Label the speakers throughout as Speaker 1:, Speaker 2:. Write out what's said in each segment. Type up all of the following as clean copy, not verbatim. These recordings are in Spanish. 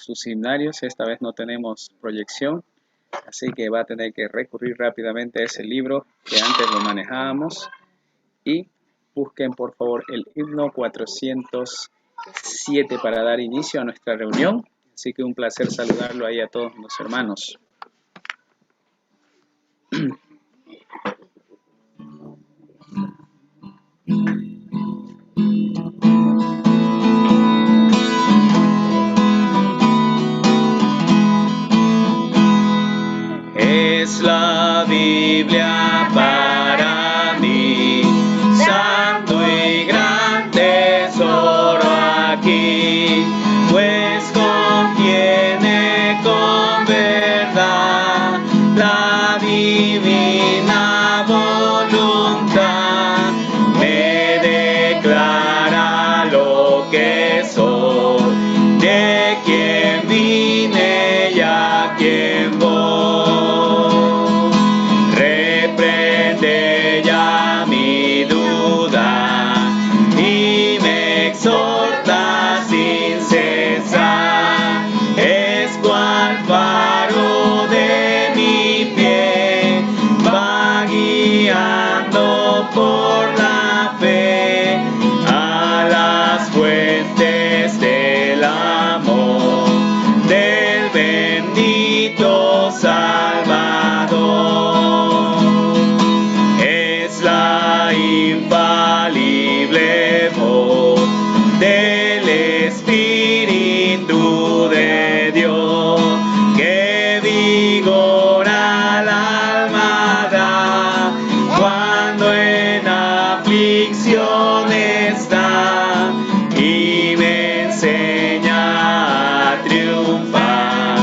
Speaker 1: sus himnarios. Esta vez no tenemos proyección, así que va a tener que recurrir rápidamente a ese libro que antes lo manejábamos. Y busquen por favor el himno 407 para dar inicio a nuestra reunión. Así que un placer saludarlo ahí a todos los hermanos. Es la Biblia para mí, santo y gran tesoro aquí, pues contiene con verdad la divina voluntad, me declara lo que soy, de quien vine y a quien voy. Por la fe a las fuentes del amor del bendito Salvador. Es la infalible voz del Espíritu de Dios que vigora al alma da cuando en aflicción está y me enseña a triunfar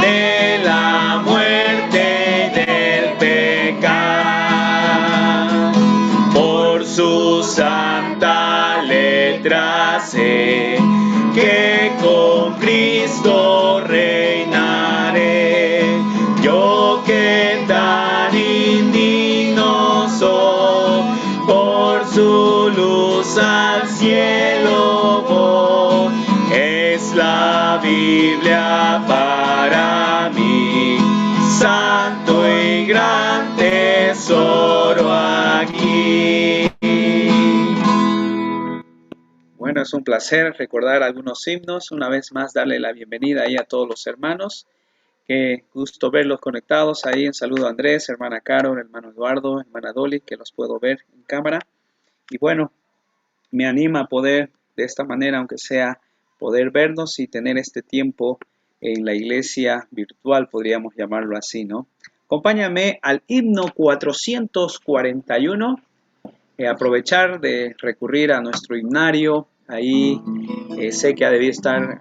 Speaker 1: de la muerte y del pecado. Por su santa letra sé que con Cristo reinaré, yo que tan indigno soy, por su luz al cielo voy. Es la Biblia para mí, santo y gran tesoro aquí. Bueno, es un placer recordar algunos himnos. Una vez más, darle la bienvenida ahí a todos los hermanos. Qué gusto verlos conectados ahí. Un saludo a Andrés, hermana Carol, hermano Eduardo, hermana Dolly, que los puedo ver en cámara. Y bueno, me anima a poder de esta manera, aunque sea poder vernos y tener este tiempo en la iglesia virtual, podríamos llamarlo así, ¿no? Acompáñame al himno 441. Aprovechar de recurrir a nuestro himnario. Ahí sé que ha debido estar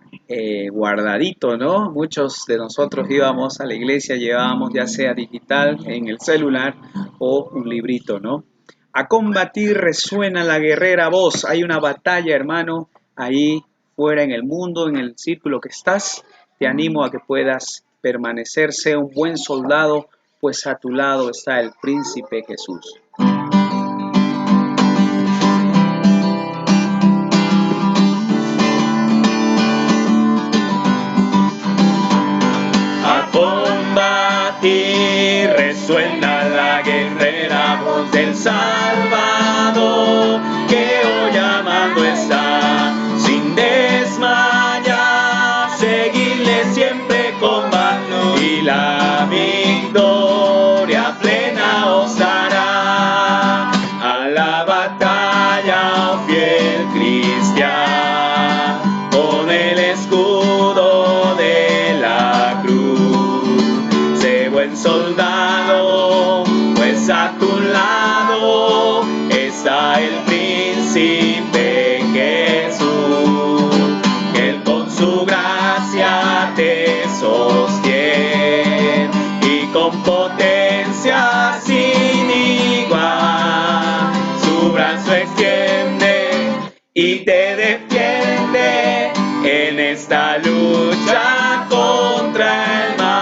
Speaker 1: guardadito, ¿no? Muchos de nosotros íbamos a la iglesia, llevábamos ya sea digital en el celular o un librito, ¿no? A combatir resuena la guerrera voz. Hay una batalla, hermano, ahí fuera en el mundo, en el círculo que estás. Te animo a que puedas permanecer, sea un buen soldado, pues a tu lado está el príncipe Jesús. Combatir resuena la guerrera voz del Salvador, que hoy llamando está sin desmayar, seguirle siempre con valor y la victoria plena os dará. A la batalla, oh fiel cristiano, con el escudo de la cruz, buen soldado, pues a tu lado está el príncipe Jesús, que él con su gracia te sostiene y con potencia sin igual su brazo extiende y te defiende en esta lucha contra el mal.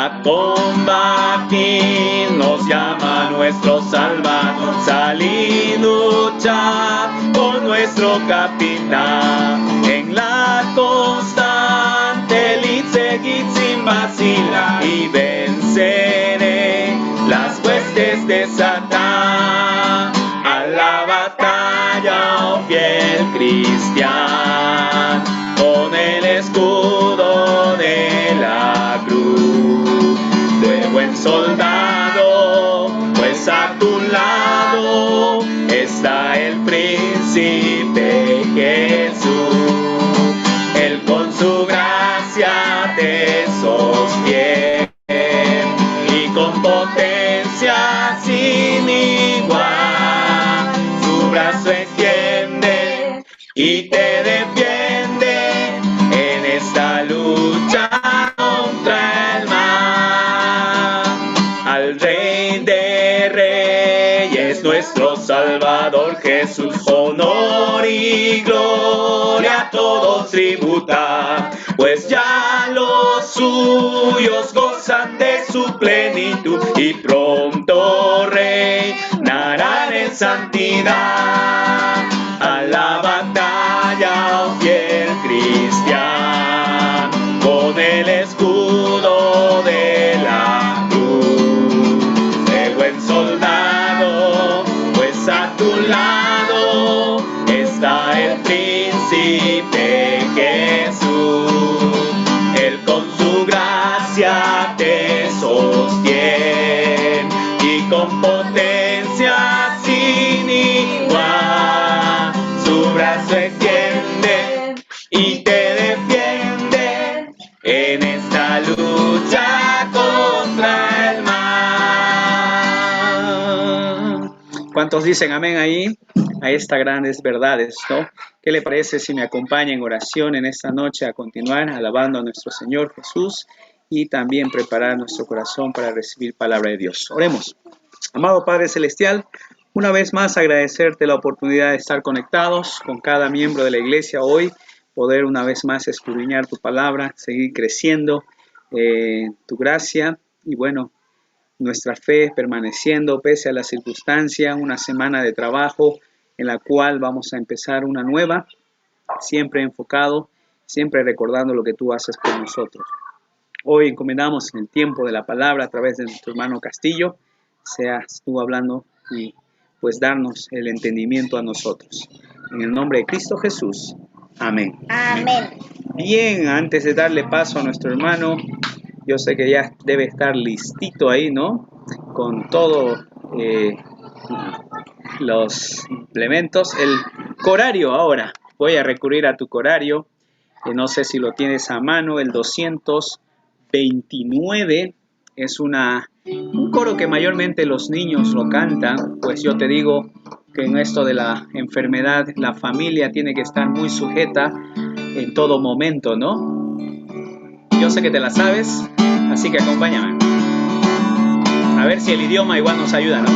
Speaker 1: A combatir nos llama nuestro Salvador, salir luchar con nuestro capitán. En la constante lid seguid sin vacilar, y venceré las huestes de Satán. A la batalla, oh fiel cristiano, con el escudo de la cruz, de buen soldado, pues a tu lado está el príncipe Jesús. Él con su gracia te sostiene y con potencia sin igual su brazo extiende y te defiende en esta lucha contra el mal. Al Rey de Reyes, nuestro Salvador Jesús, honor y gloria a todos tributar, pues ya los suyos gozan de su plenitud y pronto reinarán en santidad. A la batalla, oh fiel cristiano, con el escudo de la cruz, de buen soldado, pues a tu lado está el príncipe Jesús. Él con su gracia te sostiene y con potencia sin igual su brazo extiende y te defiende en esta lucha contra el mal. ¿Cuántos dicen amén ahí? A estas grandes verdades, ¿no? ¿Qué le parece si me acompaña en oración en esta noche a continuar alabando a nuestro Señor Jesús y también preparar nuestro corazón para recibir palabra de Dios? Oremos. Amado Padre Celestial, una vez más agradecerte la oportunidad de estar conectados con cada miembro de la iglesia hoy, poder una vez más escudriñar tu palabra, seguir creciendo tu gracia y bueno, nuestra fe permaneciendo pese a la circunstancia, una semana de trabajo en la cual vamos a empezar una nueva, siempre enfocado, siempre recordando lo que tú haces por nosotros. Hoy encomendamos el tiempo de la palabra a través de nuestro hermano Castillo, seas tú hablando y pues darnos el entendimiento a nosotros. En el nombre de Cristo Jesús. Amén.
Speaker 2: Amén.
Speaker 1: Bien, antes de darle paso a nuestro hermano, yo sé que ya debe estar listito ahí, ¿no? Con todo los implementos. El corario ahora. Voy a recurrir a tu corario. No sé si lo tienes a mano. El 229 es un coro que mayormente los niños lo cantan. Pues yo te digo que en esto de la enfermedad, la familia tiene que estar muy sujeta en todo momento, ¿no? Yo sé que te la sabes, así que acompáñame. A ver si el idioma igual nos ayuda, ¿no?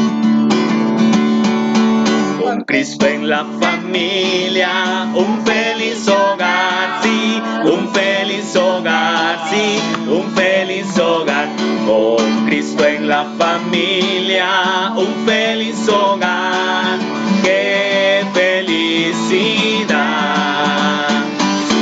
Speaker 1: Con Cristo en la familia, un feliz hogar, sí, un feliz hogar, sí, un feliz hogar. Con Cristo en la familia, un feliz hogar, qué felicidad.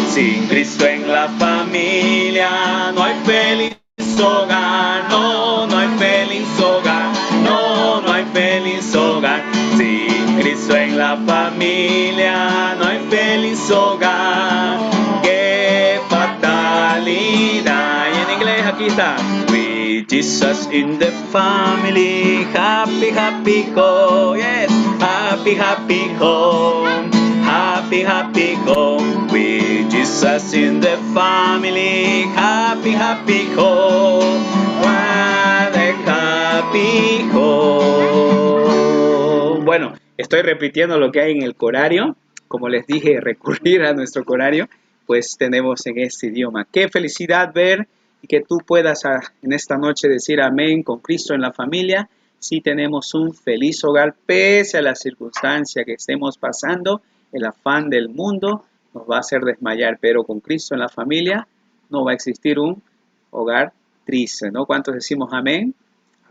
Speaker 1: Sin Cristo en la familia no hay feliz hogar, no, no hay feliz hogar, no, no hay feliz hogar. Sin Cristo en la familia no hay feliz hogar, qué fatalidad. Y en inglés aquí está. With Jesus in the family, happy, happy home, yes, happy, happy home. Happy, happy home, with Jesus in the family. Happy, happy home, what a happy home. Bueno, estoy repitiendo lo que hay en el corario. Como les dije, recurrir a nuestro corario, pues tenemos en este idioma. Qué felicidad ver y que tú puedas en esta noche decir amén con Cristo en la familia. Sí tenemos un feliz hogar pese a la circunstancia que estemos pasando. El afán del mundo nos va a hacer desmayar, pero con Cristo en la familia no va a existir un hogar triste, ¿no? ¿Cuántos decimos amén?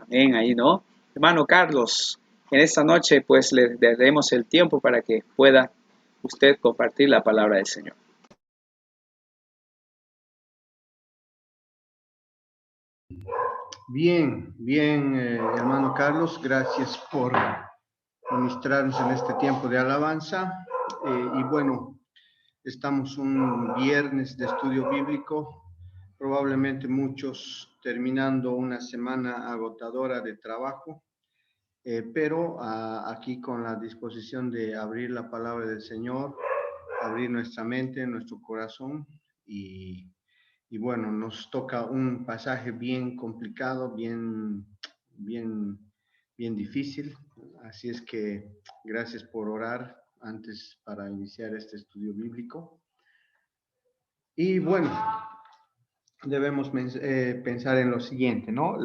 Speaker 1: Amén, ahí, ¿no? Hermano Carlos, en esta noche pues le daremos el tiempo para que pueda usted compartir la palabra del Señor.
Speaker 2: Bien, bien, hermano Carlos, gracias por ministrarnos en este tiempo de alabanza. Y bueno, estamos un viernes de estudio bíblico, probablemente muchos terminando una semana agotadora de trabajo, pero aquí con la disposición de abrir la palabra del Señor, abrir nuestra mente, nuestro corazón y bueno, nos toca un pasaje bien complicado, bien difícil. Así es que gracias por orar antes para iniciar este estudio bíblico. Y bueno, debemos pensar en lo siguiente, ¿no?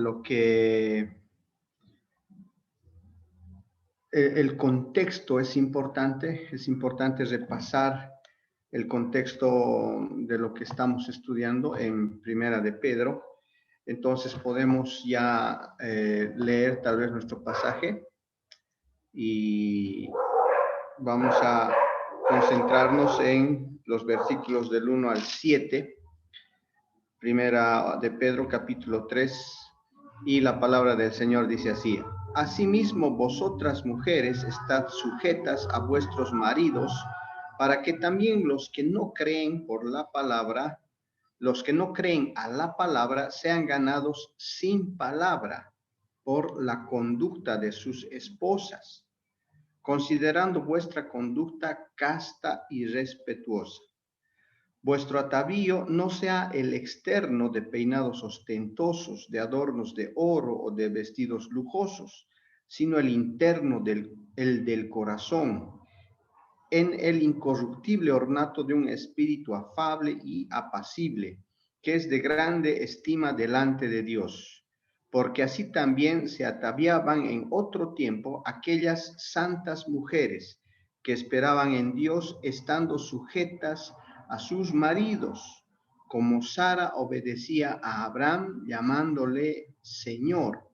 Speaker 2: El contexto es importante repasar el contexto de lo que estamos estudiando en Primera de Pedro. Entonces podemos ya leer tal vez nuestro pasaje y vamos a concentrarnos en los versículos del 1 al 7, Primera de Pedro capítulo 3, y la palabra del Señor dice así: Asimismo, vosotras mujeres estad sujetas a vuestros maridos, para que también los que no creen a la palabra sean ganados sin palabra por la conducta de sus esposas, considerando vuestra conducta casta y respetuosa. Vuestro atavío no sea el externo de peinados ostentosos, de adornos de oro o de vestidos lujosos, sino el interno el del corazón, en el incorruptible ornato de un espíritu afable y apacible, que es de grande estima delante de Dios. Porque así también se ataviaban en otro tiempo aquellas santas mujeres que esperaban en Dios, estando sujetas a sus maridos, como Sara obedecía a Abraham, llamándole Señor,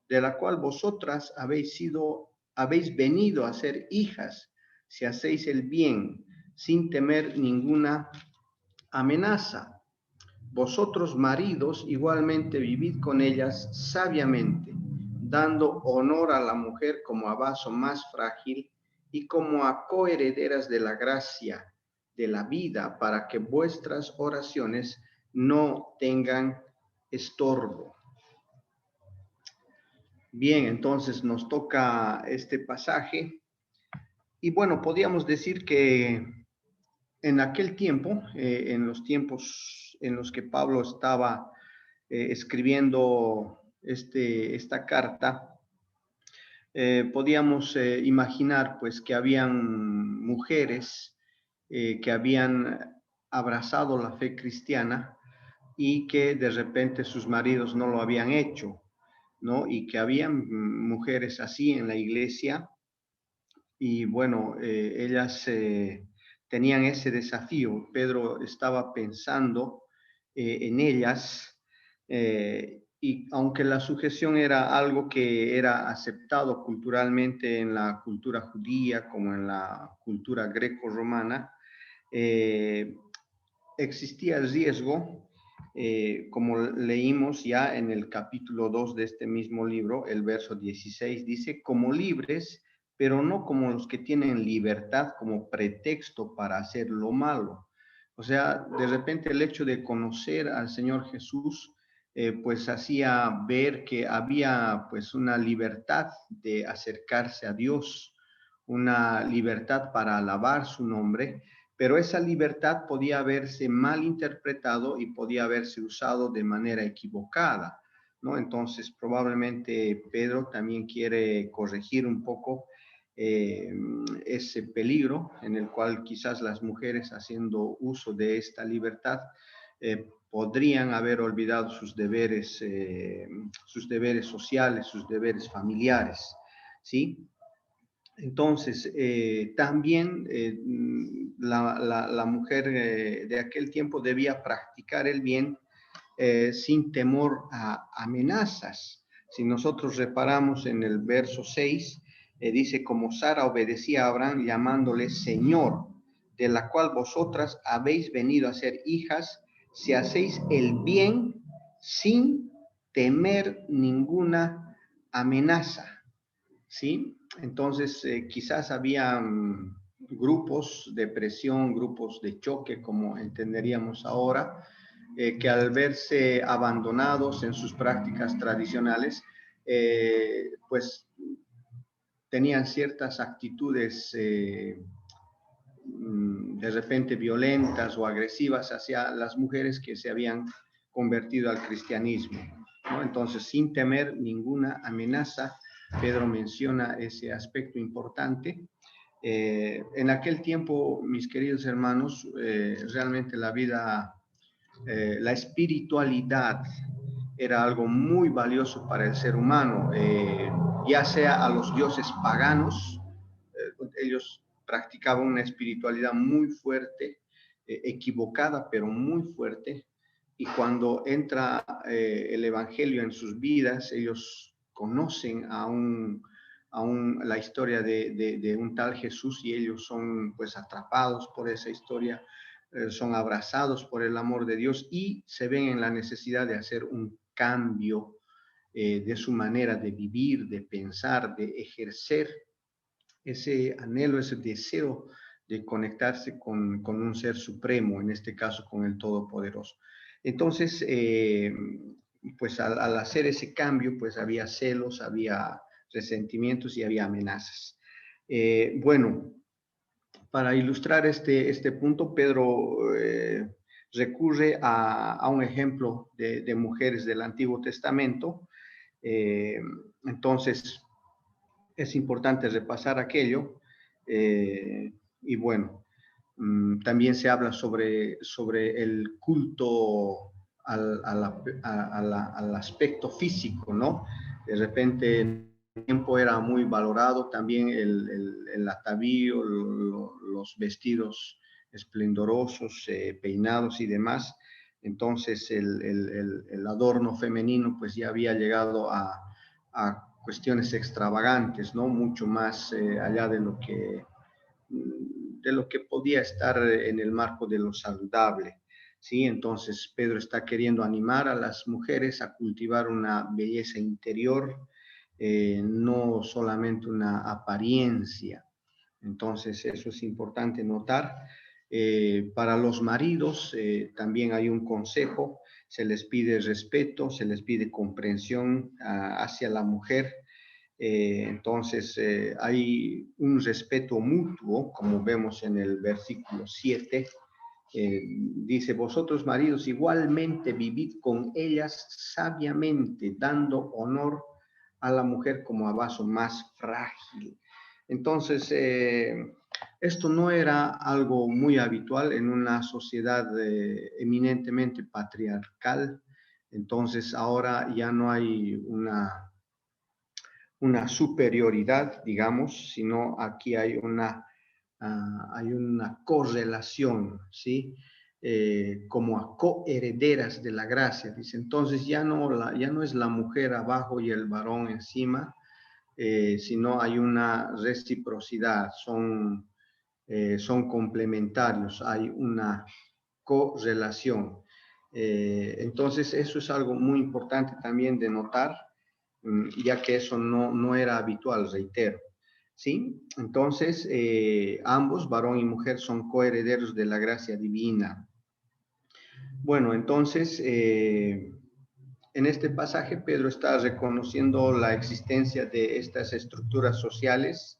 Speaker 2: de la cual vosotras habéis venido a ser hijas, si hacéis el bien, sin temer ninguna amenaza. Vosotros, maridos, igualmente vivid con ellas sabiamente, dando honor a la mujer como a vaso más frágil y como a coherederas de la gracia de la vida, para que vuestras oraciones no tengan estorbo. Bien, entonces nos toca este pasaje. Y bueno, podríamos decir que en aquel tiempo, en los tiempos en los que Pablo estaba escribiendo esta carta, podíamos imaginar pues que habían mujeres que habían abrazado la fe cristiana y que de repente sus maridos no lo habían hecho, ¿no? Y que habían mujeres así en la iglesia y bueno, ellas tenían ese desafío. Pedro estaba pensando en ellas y aunque la sujeción era algo que era aceptado culturalmente en la cultura judía como en la cultura greco-romana, existía el riesgo, como leímos ya en el capítulo 2 de este mismo libro, el verso 16, dice, como libres, pero no como los que tienen libertad como pretexto para hacer lo malo. O sea, de repente el hecho de conocer al Señor Jesús, pues hacía ver que había pues una libertad de acercarse a Dios, una libertad para alabar su nombre, pero esa libertad podía haberse mal interpretado y podía haberse usado de manera equivocada, ¿no? Entonces, probablemente Pedro también quiere corregir un poco ese peligro en el cual quizás las mujeres, haciendo uso de esta libertad, podrían haber olvidado sus deberes sociales, sus deberes familiares, ¿sí? Entonces, también la mujer de aquel tiempo debía practicar el bien sin temor a amenazas. Si nosotros reparamos en el verso 6, dice, como Sara obedecía a Abraham llamándole Señor. de la cual vosotras habéis venido a ser hijas, si hacéis el bien sin temer ninguna amenaza. ¿Sí? Entonces, quizás había grupos de presión, grupos de choque, como entenderíamos ahora, que al verse abandonados en sus prácticas tradicionales, pues tenían ciertas actitudes de repente violentas o agresivas hacia las mujeres que se habían convertido al cristianismo, ¿no? Entonces, sin temer ninguna amenaza, Pedro menciona ese aspecto importante. En aquel tiempo, mis queridos hermanos, realmente la vida, la espiritualidad era algo muy valioso para el ser humano, ya sea a los dioses paganos, ellos practicaban una espiritualidad muy fuerte, equivocada, pero muy fuerte, y cuando entra el Evangelio en sus vidas, ellos conocen la historia de un tal Jesús y ellos son pues atrapados por esa historia, son abrazados por el amor de Dios y se ven en la necesidad de hacer un cambio de su manera de vivir, de pensar, de ejercer ese anhelo, ese deseo de conectarse con un ser supremo, en este caso con el Todopoderoso. Entonces, pues al hacer ese cambio, pues había celos, había resentimientos y había amenazas. Bueno, para ilustrar este punto, Pedro recurre a un ejemplo de mujeres del Antiguo Testamento. Entonces, es importante repasar aquello. Y bueno, también se habla sobre el culto al aspecto físico, ¿no? De repente el tiempo era muy valorado, también el atavío, los vestidos esplendorosos, peinados y demás. Entonces el adorno femenino pues ya había llegado a cuestiones extravagantes, ¿no? Mucho más allá de lo que podía estar en el marco de lo saludable, ¿sí? Entonces Pedro está queriendo animar a las mujeres a cultivar una belleza interior, no solamente una apariencia. Entonces eso es importante notar. Para los maridos también hay un consejo, se les pide respeto, se les pide comprensión hacia la mujer. Entonces, hay un respeto mutuo, como vemos en el versículo 7. Dice, vosotros maridos igualmente vivid con ellas sabiamente, dando honor a la mujer como a vaso más frágil. Entonces, esto no era algo muy habitual en una sociedad eminentemente patriarcal. Entonces, ahora ya no hay una superioridad, digamos, sino aquí hay hay una correlación, ¿sí? Como a coherederas de la gracia, dice. Entonces ya no es la mujer abajo y el varón encima, sino hay una reciprocidad, son complementarios, hay una correlación. Entonces eso es algo muy importante también de notar, ya que eso no era habitual, reitero. ¿Sí? Entonces, ambos, varón y mujer, son coherederos de la gracia divina. Bueno, entonces, en este pasaje Pedro está reconociendo la existencia de estas estructuras sociales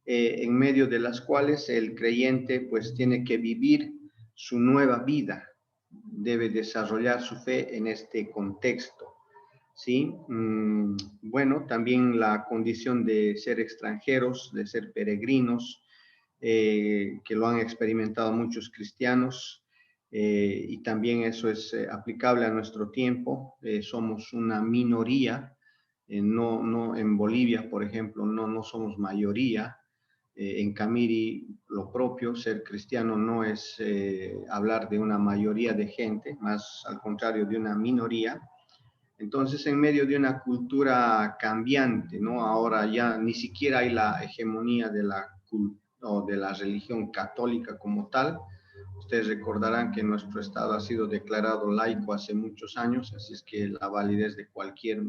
Speaker 2: en medio de las cuales el creyente pues tiene que vivir su nueva vida, debe desarrollar su fe en este contexto. ¿Sí? Bueno, también la condición de ser extranjeros, de ser peregrinos, que lo han experimentado muchos cristianos, y también eso es aplicable a nuestro tiempo. Somos una minoría, no en Bolivia, por ejemplo, no somos mayoría. En Camiri, lo propio, ser cristiano no es hablar de una mayoría de gente, más al contrario de una minoría. Entonces, en medio de una cultura cambiante, ¿no? Ahora ya ni siquiera hay la hegemonía de la o de la religión católica como tal. Ustedes recordarán que nuestro Estado ha sido declarado laico hace muchos años, así es que la validez de cualquier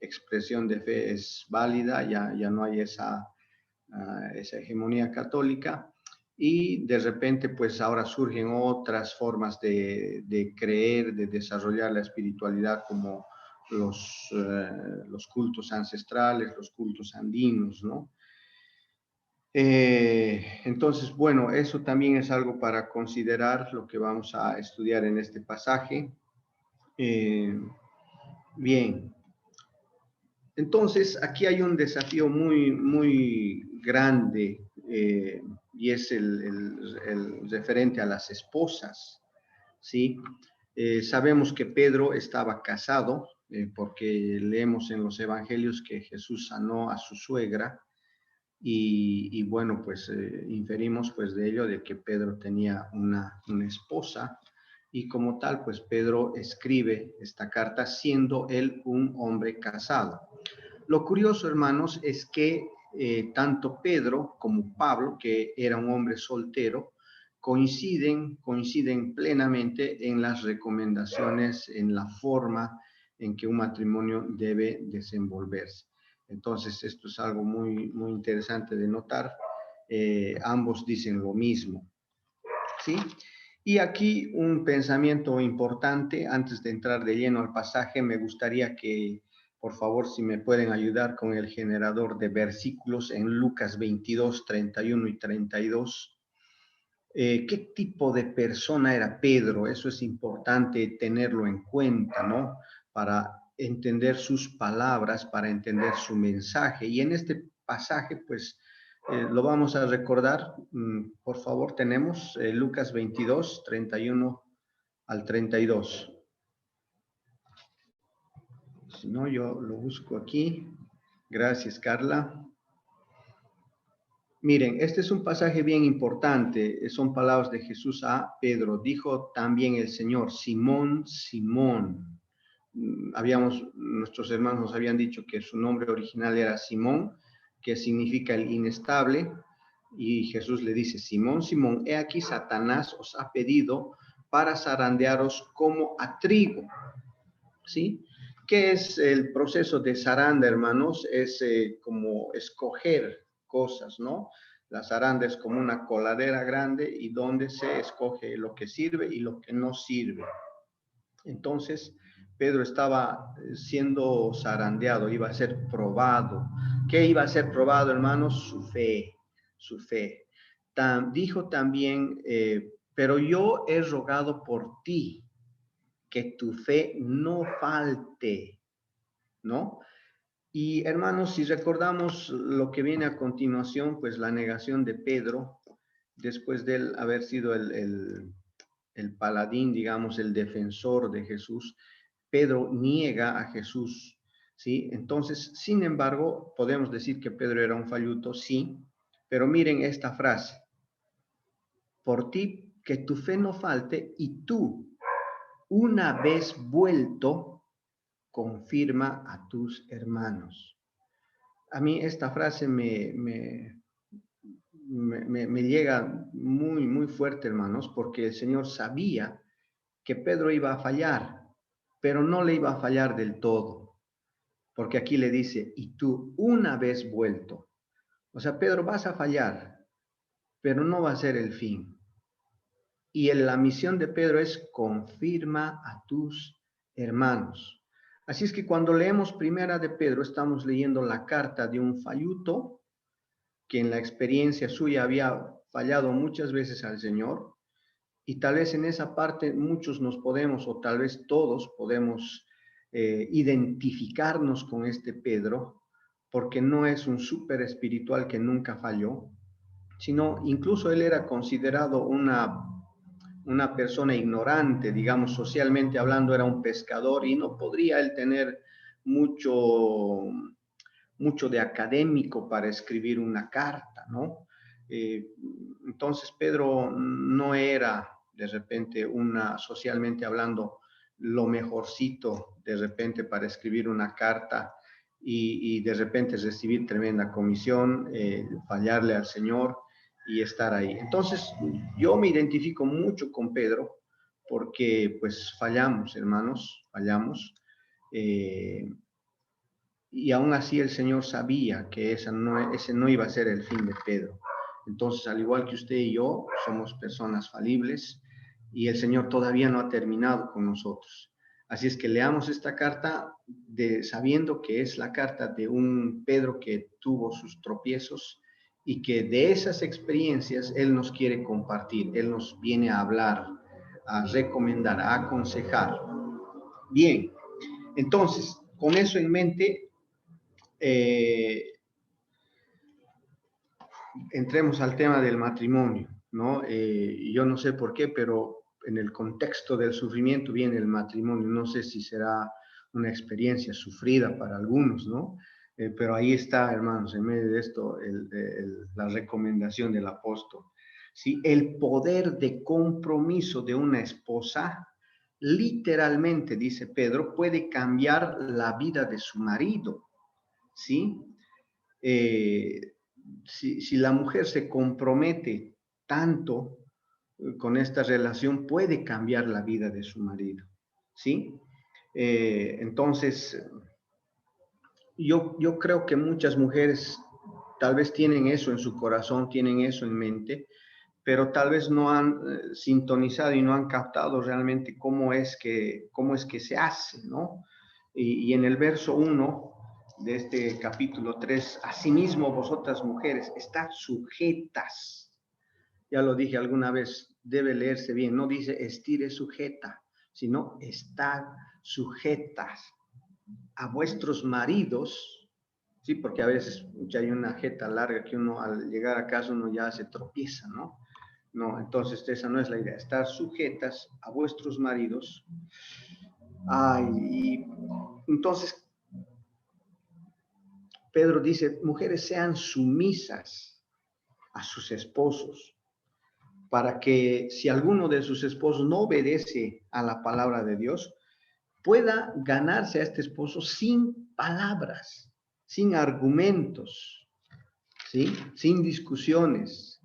Speaker 2: expresión de fe es válida, ya no hay esa hegemonía católica. Y de repente, pues ahora surgen otras formas de creer, de desarrollar la espiritualidad, como los cultos ancestrales, los cultos andinos, ¿no? Entonces, bueno, eso también es algo para considerar, lo que vamos a estudiar en este pasaje. Bien, entonces aquí hay un desafío muy grande, y es el referente a las esposas, ¿sí? Sabemos que Pedro estaba casado, porque leemos en los evangelios que Jesús sanó a su suegra. Y bueno, pues inferimos pues de ello de que Pedro tenía una esposa, y como tal, pues Pedro escribe esta carta siendo él un hombre casado. Lo curioso, hermanos, es que tanto Pedro como Pablo, que era un hombre soltero, coinciden plenamente en las recomendaciones, en la forma en que un matrimonio debe desenvolverse. Entonces, esto es algo muy interesante de notar. Ambos dicen lo mismo, ¿sí? Y aquí un pensamiento importante, antes de entrar de lleno al pasaje, me gustaría que, por favor, si me pueden ayudar con el generador de versículos en Lucas 22, 31 y 32. ¿Qué tipo de persona era Pedro? Eso es importante tenerlo en cuenta, ¿no? Para entender sus palabras, para entender su mensaje. Y en este pasaje, pues, lo vamos a recordar. Por favor, tenemos Lucas 22, 31 al 32. Si no, yo lo busco aquí. Gracias, Carla. Miren, este es un pasaje bien importante. Son palabras de Jesús a Pedro. Dijo también el Señor: Simón, Simón. Nuestros hermanos nos habían dicho que su nombre original era Simón, que significa el inestable. Y Jesús le dice: Simón, Simón, he aquí Satanás os ha pedido para zarandearos como a trigo. ¿Sí? ¿Qué es el proceso de zaranda, hermanos? Es como escoger cosas, ¿no? La zaranda es como una coladera grande, y donde se escoge lo que sirve y lo que no sirve. Entonces, Pedro estaba siendo zarandeado, iba a ser probado. ¿Qué iba a ser probado, hermanos? Su fe, su fe. Dijo también, pero yo he rogado por ti, que tu fe no falte, ¿no? Y hermanos, si recordamos lo que viene a continuación, pues la negación de Pedro, después de él haber sido el paladín, digamos, el defensor de Jesús, Pedro niega a Jesús, ¿sí? Entonces, sin embargo, podemos decir que Pedro era un falluto, sí, pero miren esta frase: por ti, que tu fe no falte, y tú, una vez vuelto, confirma a tus hermanos. A mí esta frase me llega muy fuerte, hermanos, porque el Señor sabía que Pedro iba a fallar, pero no le iba a fallar del todo, porque aquí le dice: y tú, una vez vuelto. O sea, Pedro, vas a fallar, pero no va a ser el fin. Y la misión de Pedro es: confirma a tus hermanos. Así es que cuando leemos Primera de Pedro, estamos leyendo la carta de un falluto que en la experiencia suya había fallado muchas veces al Señor, y tal vez en esa parte muchos nos podemos, o tal vez todos podemos identificarnos con este Pedro, porque no es un súper espiritual que nunca falló, sino incluso él era considerado una persona ignorante, digamos, socialmente hablando, era un pescador, y no podría él tener mucho, mucho de académico para escribir una carta, ¿no? Entonces Pedro no era de repente socialmente hablando, lo mejorcito de repente para escribir una carta, y de repente recibir tremenda comisión, fallarle al Señor y estar ahí. Entonces, yo me identifico mucho con Pedro porque pues fallamos, hermanos, fallamos. Y aún así el Señor sabía que ese no iba a ser el fin de Pedro. Entonces, al igual que usted y yo, somos personas falibles y el Señor todavía no ha terminado con nosotros. Así es que leamos esta carta sabiendo que es la carta de un Pedro que tuvo sus tropiezos y que de esas experiencias Él nos quiere compartir, Él nos viene a hablar, a recomendar, a aconsejar. Bien, entonces, con eso en mente, entremos al tema del matrimonio, ¿no? Yo no sé por qué, pero en el contexto del sufrimiento viene el matrimonio. No sé si será una experiencia sufrida para algunos, ¿no? Pero ahí está, hermanos, en medio de esto, la recomendación del apóstol. ¿Sí? El poder de compromiso de una esposa, literalmente, dice Pedro, puede cambiar la vida de su marido, ¿sí? Si la mujer se compromete tanto con esta relación, puede cambiar la vida de su marido, ¿sí? Entonces, yo creo que muchas mujeres tal vez tienen eso en su corazón, tienen eso en mente, pero tal vez no han sintonizado y no han captado realmente cómo es que se hace, ¿no? Y en el verso 1 de este capítulo 3, asimismo vosotras mujeres, estad sujetas. Ya lo dije alguna vez, debe leerse bien, no dice estire sujeta, sino estad sujetas a vuestros maridos, ¿sí? Porque a veces ya hay una jeta larga que uno al llegar a casa uno ya se tropieza, ¿no? No, entonces esa no es la idea, estar sujetas a vuestros maridos. Ay, y entonces Pedro dice, mujeres sean sumisas a sus esposos, para que si alguno de sus esposos no obedece a la palabra de Dios, pueda ganarse a este esposo sin palabras, sin argumentos, ¿sí? Sin discusiones,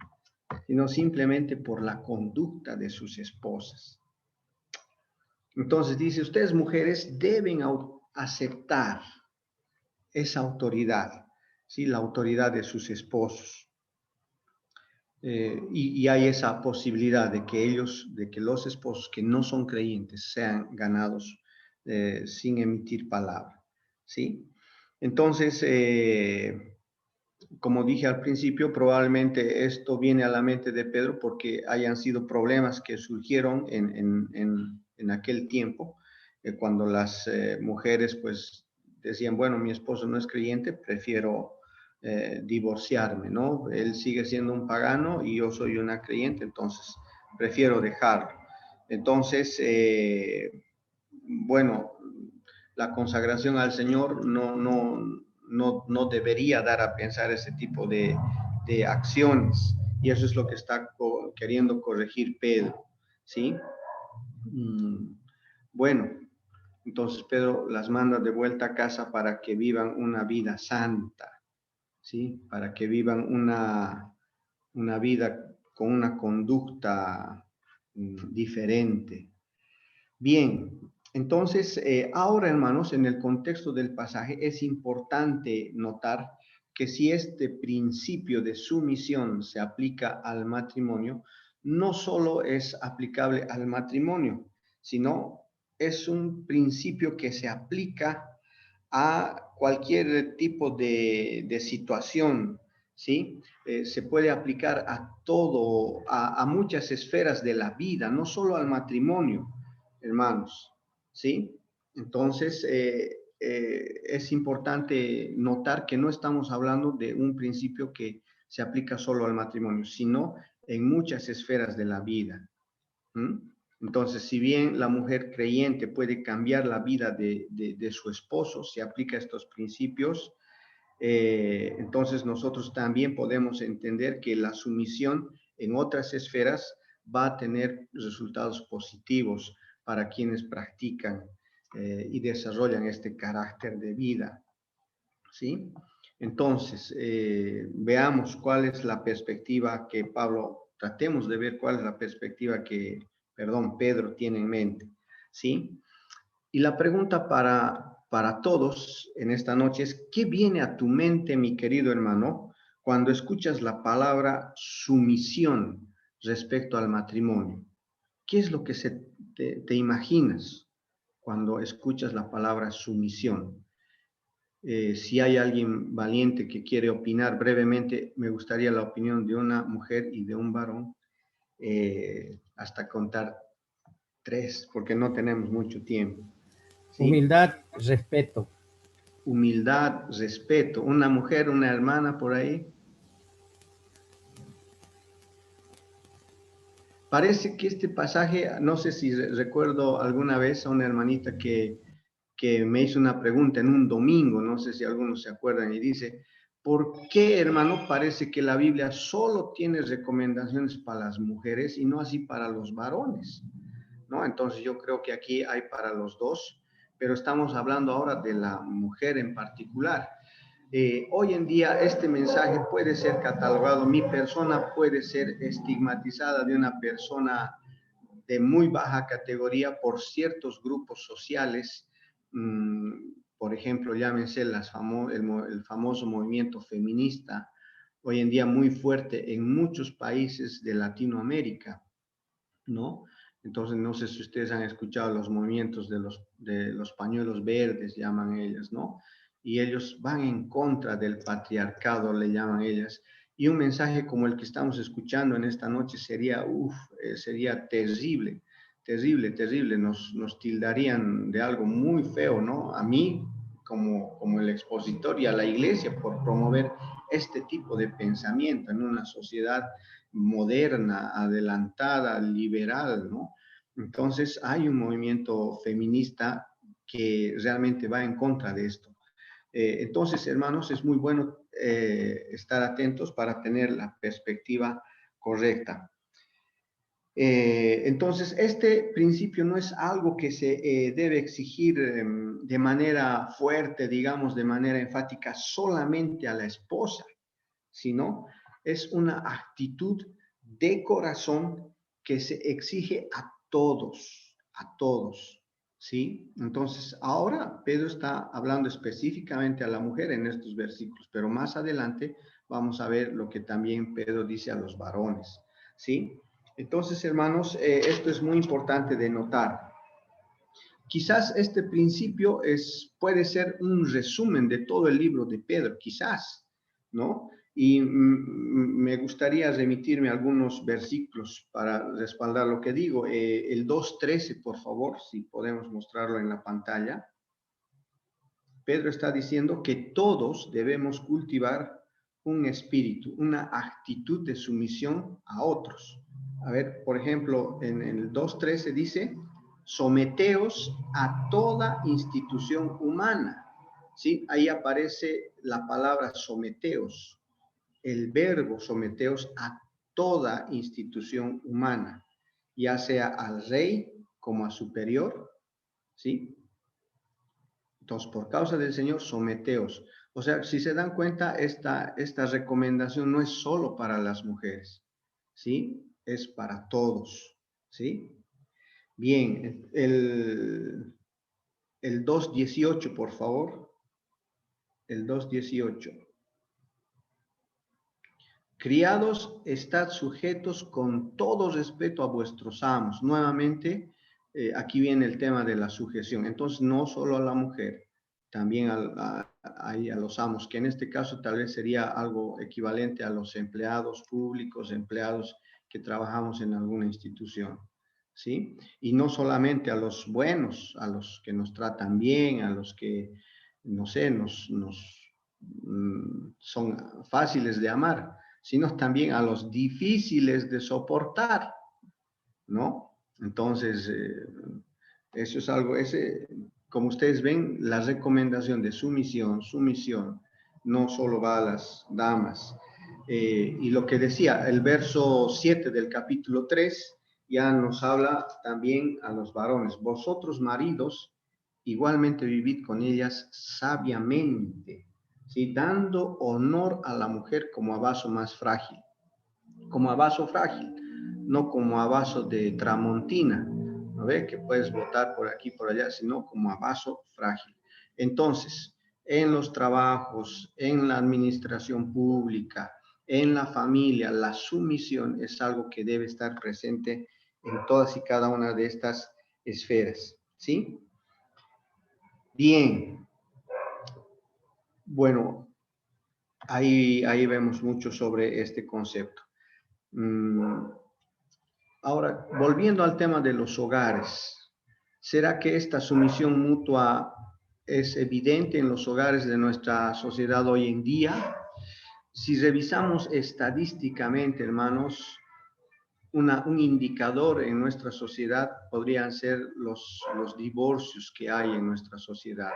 Speaker 2: sino simplemente por la conducta de sus esposas. Entonces dice, ustedes mujeres deben aceptar esa autoridad, ¿sí? La autoridad de sus esposos. Y hay esa posibilidad de que los esposos que no son creyentes sean ganados sin emitir palabra, ¿sí? Entonces, como dije al principio, probablemente esto viene a la mente de Pedro porque hayan sido problemas que surgieron en aquel tiempo, cuando las mujeres pues decían, bueno, mi esposo no es creyente, prefiero divorciarme, ¿no? Él sigue siendo un pagano y yo soy una creyente, entonces prefiero dejarlo. Entonces, bueno, la consagración al Señor no debería dar a pensar ese tipo de acciones. Y eso es lo que está queriendo corregir Pedro, ¿sí? Bueno, entonces Pedro las manda de vuelta a casa para que vivan una vida santa, ¿sí? Para que vivan una vida con una conducta diferente. Bien, entonces, ahora hermanos, en el contexto del pasaje es importante notar que si este principio de sumisión se aplica al matrimonio, no solo es aplicable al matrimonio, sino es un principio que se aplica a cualquier tipo de situación, ¿sí? Se puede aplicar a todo, a muchas esferas de la vida, no solo al matrimonio, hermanos, ¿sí? Entonces, es importante notar que no estamos hablando de un principio que se aplica solo al matrimonio, sino en muchas esferas de la vida. ¿Mm? Entonces, si bien la mujer creyente puede cambiar la vida de su esposo, si aplica estos principios, entonces nosotros también podemos entender que la sumisión en otras esferas va a tener resultados positivos para quienes practican y desarrollan este carácter de vida. ¿sí? Entonces, veamos cuál es la perspectiva que tratemos de ver cuál es la perspectiva que, perdón, Pedro tiene en mente, ¿sí? Y la pregunta para todos en esta noche es, ¿qué viene a tu mente, mi querido hermano, cuando escuchas la palabra sumisión respecto al matrimonio? ¿Qué es lo que te imaginas cuando escuchas la palabra sumisión? Si hay alguien valiente que quiere opinar brevemente, me gustaría la opinión de una mujer y de un varón, hasta contar tres, porque no tenemos mucho tiempo. ¿Sí?
Speaker 3: Humildad, respeto.
Speaker 2: Humildad, respeto. Una mujer, una hermana por ahí. Parece que este pasaje, no sé si recuerdo alguna vez a una hermanita que me hizo una pregunta en un domingo, no sé si algunos se acuerdan, y dice, ¿por qué, hermano, parece que la Biblia solo tiene recomendaciones para las mujeres y no así para los varones? ¿No? Entonces yo creo que aquí hay para los dos, pero estamos hablando ahora de la mujer en particular. Hoy en día este mensaje puede ser catalogado, mi persona puede ser estigmatizada de una persona de muy baja categoría por ciertos grupos sociales, por ejemplo, llámense el famoso movimiento feminista, hoy en día muy fuerte en muchos países de Latinoamérica, ¿no? Entonces, no sé si ustedes han escuchado los movimientos de los pañuelos verdes, llaman ellas, ¿no? Y ellos van en contra del patriarcado, le llaman ellas. Y un mensaje como el que estamos escuchando en esta noche sería terrible, terrible, terrible. Nos tildarían de algo muy feo, ¿no? A mí, como el expositor, y a la iglesia por promover este tipo de pensamiento en una sociedad moderna, adelantada, liberal, ¿no? Entonces hay un movimiento feminista que realmente va en contra de esto. Entonces, hermanos, es muy bueno estar atentos para tener la perspectiva correcta. Entonces, este principio no es algo que se debe exigir de manera fuerte, digamos, de manera enfática solamente a la esposa, sino es una actitud de corazón que se exige a todos, ¿sí? Entonces, ahora Pedro está hablando específicamente a la mujer en estos versículos, pero más adelante vamos a ver lo que también Pedro dice a los varones, ¿sí? Entonces, hermanos, esto es muy importante de notar. Quizás este principio puede ser un resumen de todo el libro de Pedro, quizás, ¿no? Y me gustaría remitirme a algunos versículos para respaldar lo que digo. El 2:13, por favor, si podemos mostrarlo en la pantalla. Pedro está diciendo que todos debemos cultivar un espíritu, una actitud de sumisión a otros. A ver, por ejemplo, en el 2:13 dice, someteos a toda institución humana. ¿Sí? Ahí aparece la palabra someteos, el verbo someteos a toda institución humana, ya sea al rey como a superior, ¿sí? Entonces, por causa del Señor, someteos. O sea, si se dan cuenta, esta recomendación no es solo para las mujeres, ¿sí? Es para todos, ¿sí? Bien, el 2:18, por favor. El 2:18. Criados, estad sujetos con todo respeto a vuestros amos. Nuevamente, aquí viene el tema de la sujeción. Entonces, no solo a la mujer, también a los amos, que en este caso tal vez sería algo equivalente a los empleados públicos, empleados que trabajamos en alguna institución, ¿sí? Y no solamente a los buenos, a los que nos tratan bien, a los que, no sé, son fáciles de amar, sino también a los difíciles de soportar, ¿no? Entonces, eso es algo, como ustedes ven, la recomendación de sumisión, no solo va a las damas. Y lo que decía, el verso 7 del capítulo 3 ya nos habla también a los varones. Vosotros, maridos, igualmente vivid con ellas sabiamente, ¿sí? Dando honor a la mujer como a vaso más frágil, como a vaso frágil, no como a vaso de tramontina, ¿no ve? Que puedes botar por aquí, por allá, sino como a vaso frágil. Entonces, en los trabajos, en la administración pública, en la familia, la sumisión es algo que debe estar presente en todas y cada una de estas esferas, ¿sí? Bien, bueno, ahí vemos mucho sobre este concepto. Ahora, volviendo al tema de los hogares, ¿será que esta sumisión mutua es evidente en los hogares de nuestra sociedad hoy en día? Si revisamos estadísticamente, hermanos, un indicador en nuestra sociedad podrían ser los divorcios que hay en nuestra sociedad,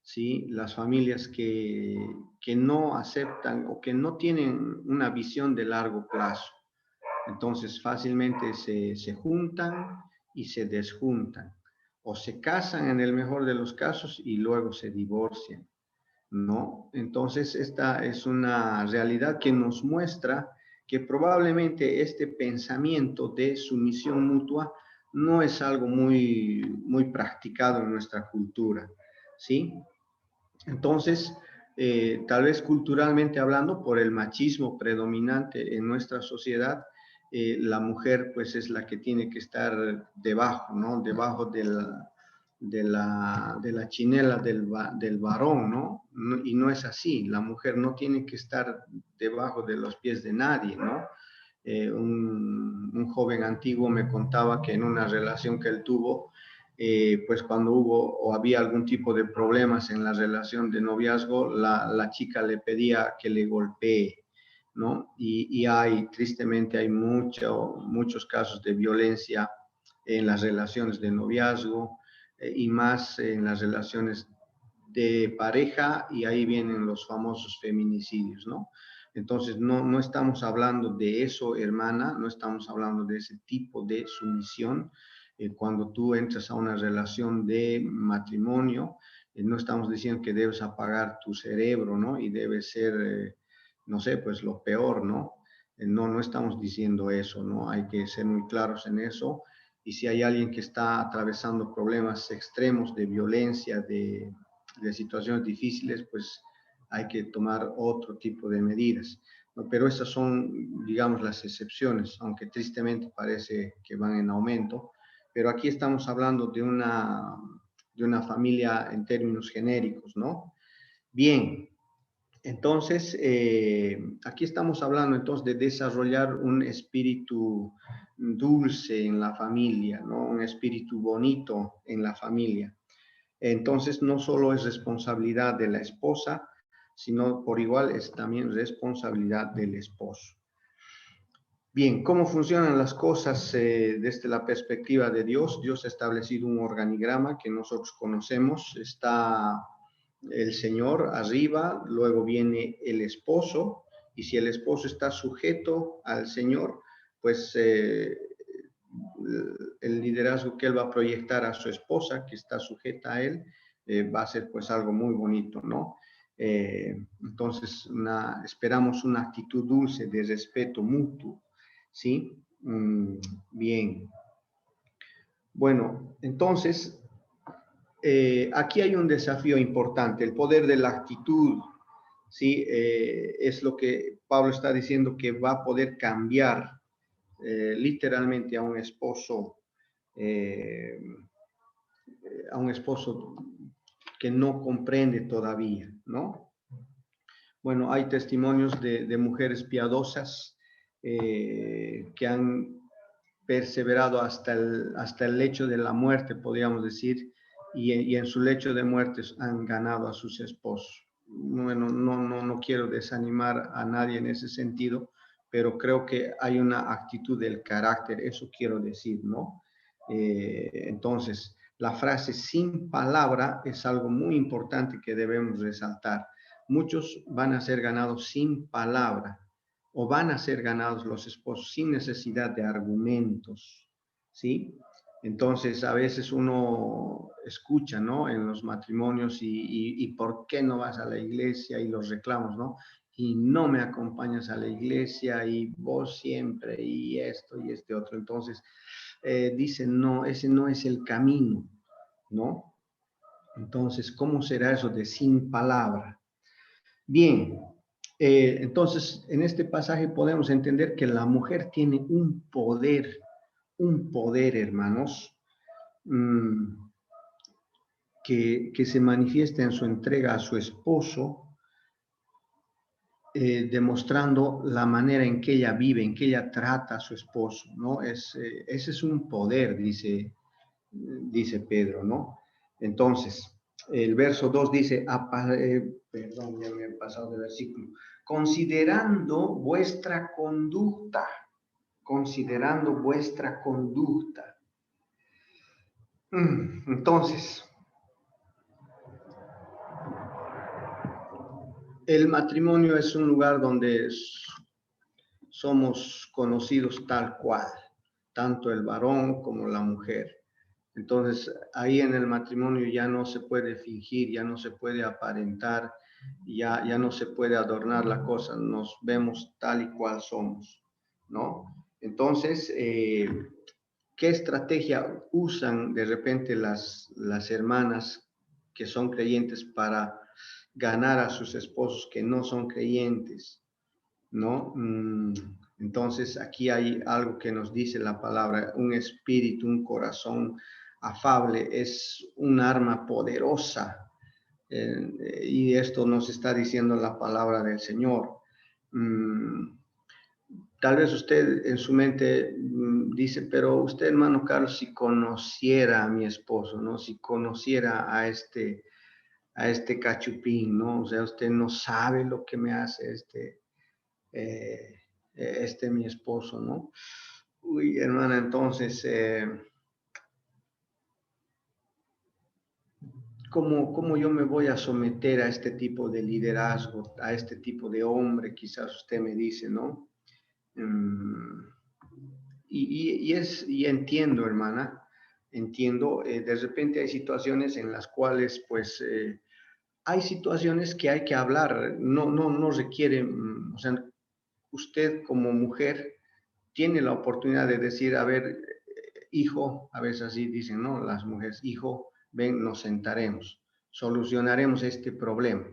Speaker 2: ¿sí? Las familias que no aceptan o que no tienen una visión de largo plazo. Entonces fácilmente se juntan y se desjuntan, o se casan en el mejor de los casos y luego se divorcian, ¿no? Entonces esta es una realidad que nos muestra que probablemente este pensamiento de sumisión mutua no es algo muy practicado en nuestra cultura, ¿sí? Entonces, tal vez culturalmente hablando, por el machismo predominante en nuestra sociedad, la mujer pues es la que tiene que estar debajo, ¿no? Debajo de la chinela del varón, ¿no? Y no es así, la mujer no tiene que estar debajo de los pies de nadie, ¿no? Un joven antiguo me contaba que en una relación que él tuvo, pues cuando hubo o había algún tipo de problemas en la relación de noviazgo, la chica le pedía que le golpee, ¿no? Tristemente hay muchos casos de violencia en las relaciones de noviazgo, y más en las relaciones de pareja, y ahí vienen los famosos feminicidios, ¿no? Entonces, no estamos hablando de eso, hermana, no estamos hablando de ese tipo de sumisión. Cuando tú entras a una relación de matrimonio, no estamos diciendo que debes apagar tu cerebro, ¿no? Y debes ser, no sé, pues lo peor, ¿no? No estamos diciendo eso, ¿no? Hay que ser muy claros en eso. Y si hay alguien que está atravesando problemas extremos de violencia, de situaciones difíciles, pues hay que tomar otro tipo de medidas, ¿no? Pero esas son, digamos, las excepciones, aunque tristemente parece que van en aumento. Pero aquí estamos hablando de una familia en términos genéricos, ¿no? Bien, entonces, aquí estamos hablando entonces de desarrollar un espíritu dulce en la familia, ¿no? Un espíritu bonito en la familia. Entonces, no solo es responsabilidad de la esposa, sino por igual es también responsabilidad del esposo. Bien, ¿cómo funcionan las cosas desde la perspectiva de Dios? Dios ha establecido un organigrama que nosotros conocemos. Está el Señor arriba, luego viene el esposo, y si el esposo está sujeto al Señor, pues el liderazgo que él va a proyectar a su esposa, que está sujeta a él, va a ser pues algo muy bonito, ¿no? Entonces, esperamos una actitud dulce de respeto mutuo, ¿sí? Bien. Bueno, entonces, aquí hay un desafío importante, el poder de la actitud, ¿sí? Es lo que Pablo está diciendo, que va a poder cambiar literalmente eh, a un esposo que no comprende todavía, ¿no? Bueno, hay testimonios de mujeres piadosas que han perseverado hasta el lecho de la muerte, podríamos decir, y en su lecho de muerte han ganado a sus esposos. Bueno, no quiero desanimar a nadie en ese sentido, pero creo que hay una actitud del carácter, eso quiero decir, ¿no? Entonces, la frase sin palabra es algo muy importante que debemos resaltar. Muchos van a ser ganados sin palabra, o van a ser ganados los esposos sin necesidad de argumentos, ¿sí? Entonces, a veces uno escucha, ¿no? En los matrimonios y ¿por qué no vas a la iglesia? Y los reclamos, ¿no? Y no me acompañas a la iglesia y vos siempre y esto y este otro. Entonces, dicen, no, ese no es el camino, ¿no? Entonces, ¿cómo será eso de sin palabra? Bien, entonces en este pasaje podemos entender que la mujer tiene un poder, hermanos, mmm, que se manifiesta en su entrega a su esposo, demostrando la manera en que ella vive, en que ella trata a su esposo, ¿no? Ese es un poder, dice Pedro, ¿no? Entonces, el verso 2 dice, perdón, ya me he pasado de versículo, considerando vuestra conducta. Entonces, el matrimonio es un lugar donde somos conocidos tal cual, tanto el varón como la mujer. Entonces, ahí en el matrimonio ya no se puede fingir, ya no se puede aparentar, ya no se puede adornar la cosa, nos vemos tal y cual somos, ¿no? Entonces, ¿qué estrategia usan de repente las hermanas que son creyentes para ganar a sus esposos que no son creyentes? ¿No? Entonces aquí hay algo que nos dice la palabra, un espíritu, un corazón afable, es un arma poderosa. Y esto nos está diciendo la palabra del Señor. Tal vez usted en su mente dice, pero usted, hermano Carlos, si conociera a mi esposo, ¿no? Si conociera a este cachupín, ¿no? O sea, usted no sabe lo que me hace eh, mi esposo, ¿no? Uy, hermana, entonces, ¿cómo yo me voy a someter a este tipo de liderazgo, a este tipo de hombre? Quizás usted me dice, ¿no? Mm, y entiendo, hermana, entiendo, de repente hay situaciones en las cuales, pues, hay situaciones que hay que hablar, no requiere, o sea, usted como mujer tiene la oportunidad de decir, a ver, hijo, a veces así dicen, ¿no? Las mujeres, hijo, ven, nos sentaremos, solucionaremos este problema.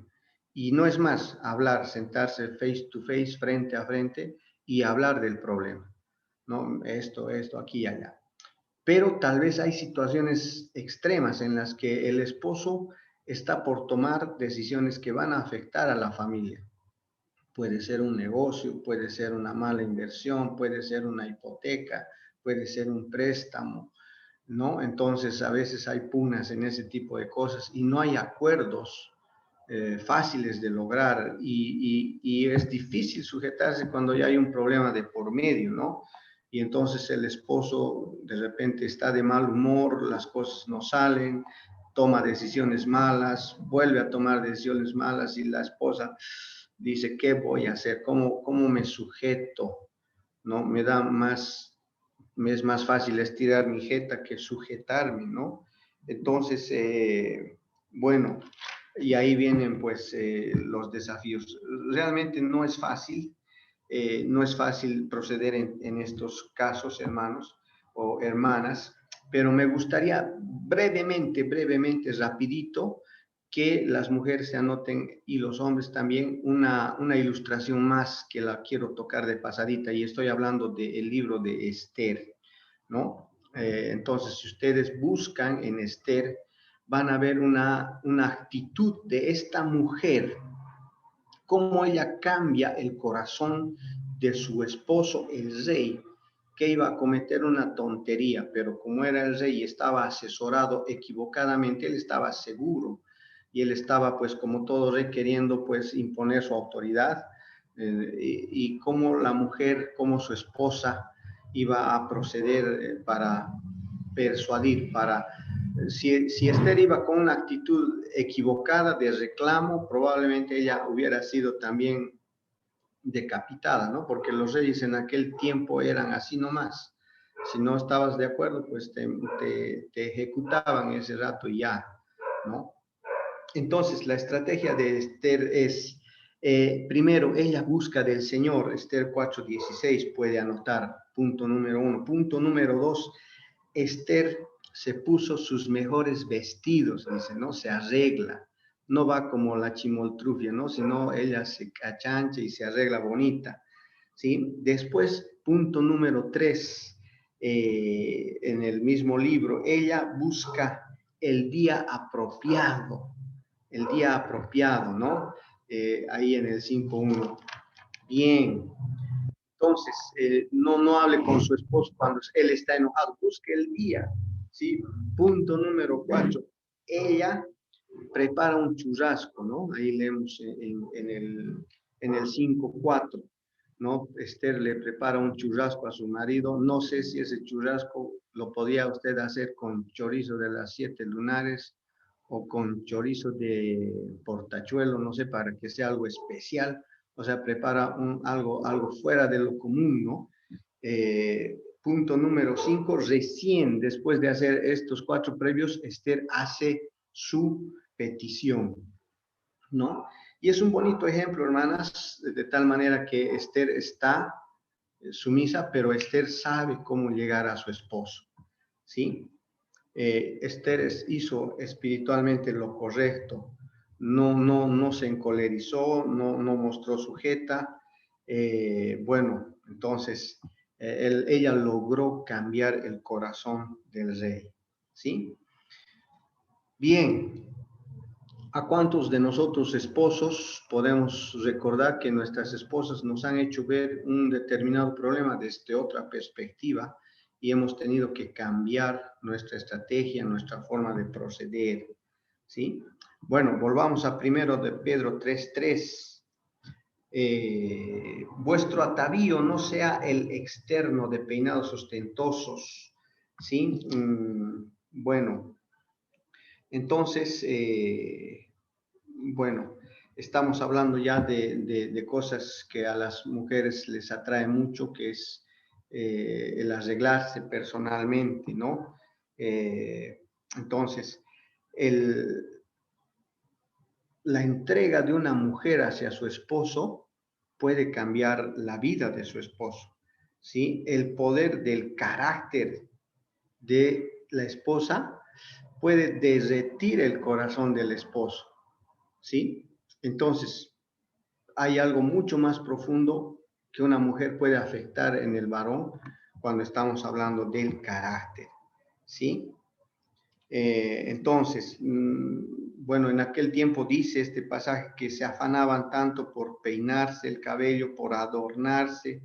Speaker 2: Y no es más hablar, sentarse face to face, frente a frente y hablar del problema, ¿no? Esto, aquí y allá. Pero tal vez hay situaciones extremas en las que el esposo está por tomar decisiones que van a afectar a la familia. Puede ser un negocio, puede ser una mala inversión, puede ser una hipoteca, puede ser un préstamo, ¿no? Entonces a veces hay pugnas en ese tipo de cosas y no hay acuerdos fáciles de lograr y es difícil sujetarse cuando ya hay un problema de por medio, ¿no? Y entonces el esposo de repente está de mal humor, las cosas no salen, toma decisiones malas, vuelve a tomar decisiones malas y la esposa dice, ¿qué voy a hacer? ¿Cómo me sujeto? ¿No? Me es más fácil estirar mi jeta que sujetarme, ¿no? Entonces, bueno, y ahí vienen pues los desafíos. Realmente no es fácil proceder en estos casos, hermanos o hermanas, pero me gustaría brevemente, rapidito, que las mujeres se anoten y los hombres también una ilustración más que la quiero tocar de pasadita y estoy hablando del libro de Esther, ¿no? Entonces, si ustedes buscan en Esther, van a ver una actitud de esta mujer, cómo ella cambia el corazón de su esposo, el rey, que iba a cometer una tontería, pero como era el rey y estaba asesorado equivocadamente, él estaba seguro y él estaba pues como todo rey queriendo pues imponer su autoridad y cómo la mujer, como su esposa iba a proceder para persuadir, si Esther iba con una actitud equivocada de reclamo, probablemente ella hubiera sido también decapitada, ¿no? Porque los reyes en aquel tiempo eran así nomás. Si no estabas de acuerdo, pues te ejecutaban ese rato y ya, ¿no? Entonces, la estrategia de Esther es, primero, ella busca del Señor. Esther 4:16 puede anotar, punto número 1. Punto número 2, Esther se puso sus mejores vestidos, dice, ¿no? Se arregla. No va como la chimoltrufia, ¿no? Sino ella se achancha y se arregla bonita, ¿sí? Después, punto número 3, en el mismo libro, ella busca el día apropiado, ¿no? Ahí en el 5.1. Bien, entonces, no hable con su esposo cuando él está enojado, busque el día, ¿sí? Punto número 4, ella prepara un churrasco, ¿no? Ahí leemos en el 5.4, ¿no? Esther le prepara un churrasco a su marido. No sé si ese churrasco lo podía usted hacer con chorizo de las 7 lunares o con chorizo de portachuelo, no sé, para que sea algo especial. O sea, prepara algo fuera de lo común, ¿no? Punto número 5, recién después de hacer estos 4 previos, Esther hace su petición, ¿no? Y es un bonito ejemplo, hermanas, de tal manera que Esther está sumisa, pero Esther sabe cómo llegar a su esposo, ¿sí? Esther hizo espiritualmente lo correcto, no se encolerizó, no mostró sujeta. Bueno, entonces ella logró cambiar el corazón del rey, ¿sí? Bien, ¿a cuántos de nosotros esposos podemos recordar que nuestras esposas nos han hecho ver un determinado problema desde otra perspectiva y hemos tenido que cambiar nuestra estrategia, nuestra forma de proceder? ¿Sí? Bueno, volvamos a primero de Pedro 3:3. Vuestro atavío no sea el externo de peinados ostentosos, ¿sí? Bueno, entonces, bueno, estamos hablando ya de cosas que a las mujeres les atrae mucho, que es el arreglarse personalmente, ¿no? Entonces, la entrega de una mujer hacia su esposo puede cambiar la vida de su esposo, ¿sí? El poder del carácter de la esposa puede derretir el corazón del esposo, ¿sí? Entonces, hay algo mucho más profundo que una mujer puede afectar en el varón cuando estamos hablando del carácter, ¿sí? Entonces, bueno, en aquel tiempo dice este pasaje que se afanaban tanto por peinarse el cabello, por adornarse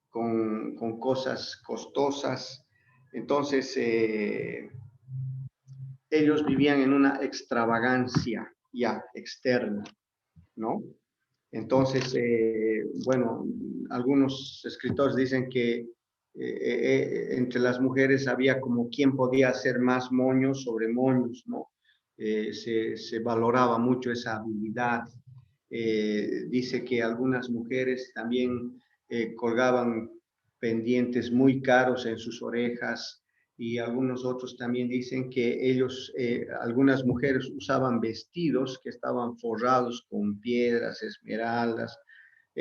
Speaker 2: con cosas costosas. Entonces, ellos vivían en una extravagancia ya externa, ¿no? Entonces, bueno, algunos escritores dicen que entre las mujeres había como quien podía hacer más moños sobre moños, ¿no? Se valoraba mucho esa habilidad. Dice que algunas mujeres también colgaban pendientes muy caros en sus orejas, y algunos otros también dicen que algunas mujeres usaban vestidos que estaban forrados con piedras, esmeraldas,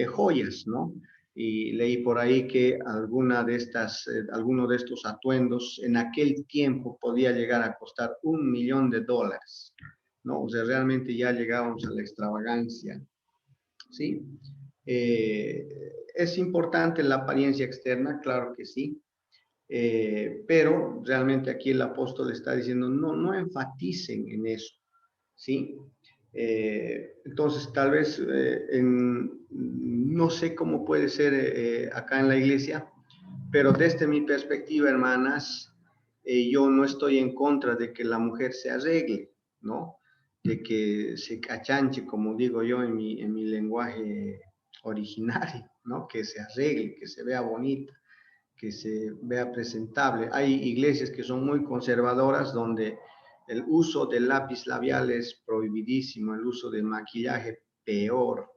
Speaker 2: joyas, ¿no? Y leí por ahí que alguno de estos atuendos en aquel tiempo podía llegar a costar $1.000.000, ¿no? O sea, realmente ya llegábamos a la extravagancia, ¿sí? Eh, ¿Es importante la apariencia externa? Claro que sí. Pero realmente aquí el apóstol está diciendo, no enfaticen en eso, ¿sí? Entonces, tal vez, no sé cómo puede ser acá en la iglesia, pero desde mi perspectiva, hermanas, yo no estoy en contra de que la mujer se arregle, ¿no? De que se achanche, como digo yo en mi lenguaje originario, ¿no? Que se arregle, que se vea bonita, que se vea presentable. Hay iglesias que son muy conservadoras donde el uso del lápiz labial es prohibidísimo, el uso del maquillaje peor.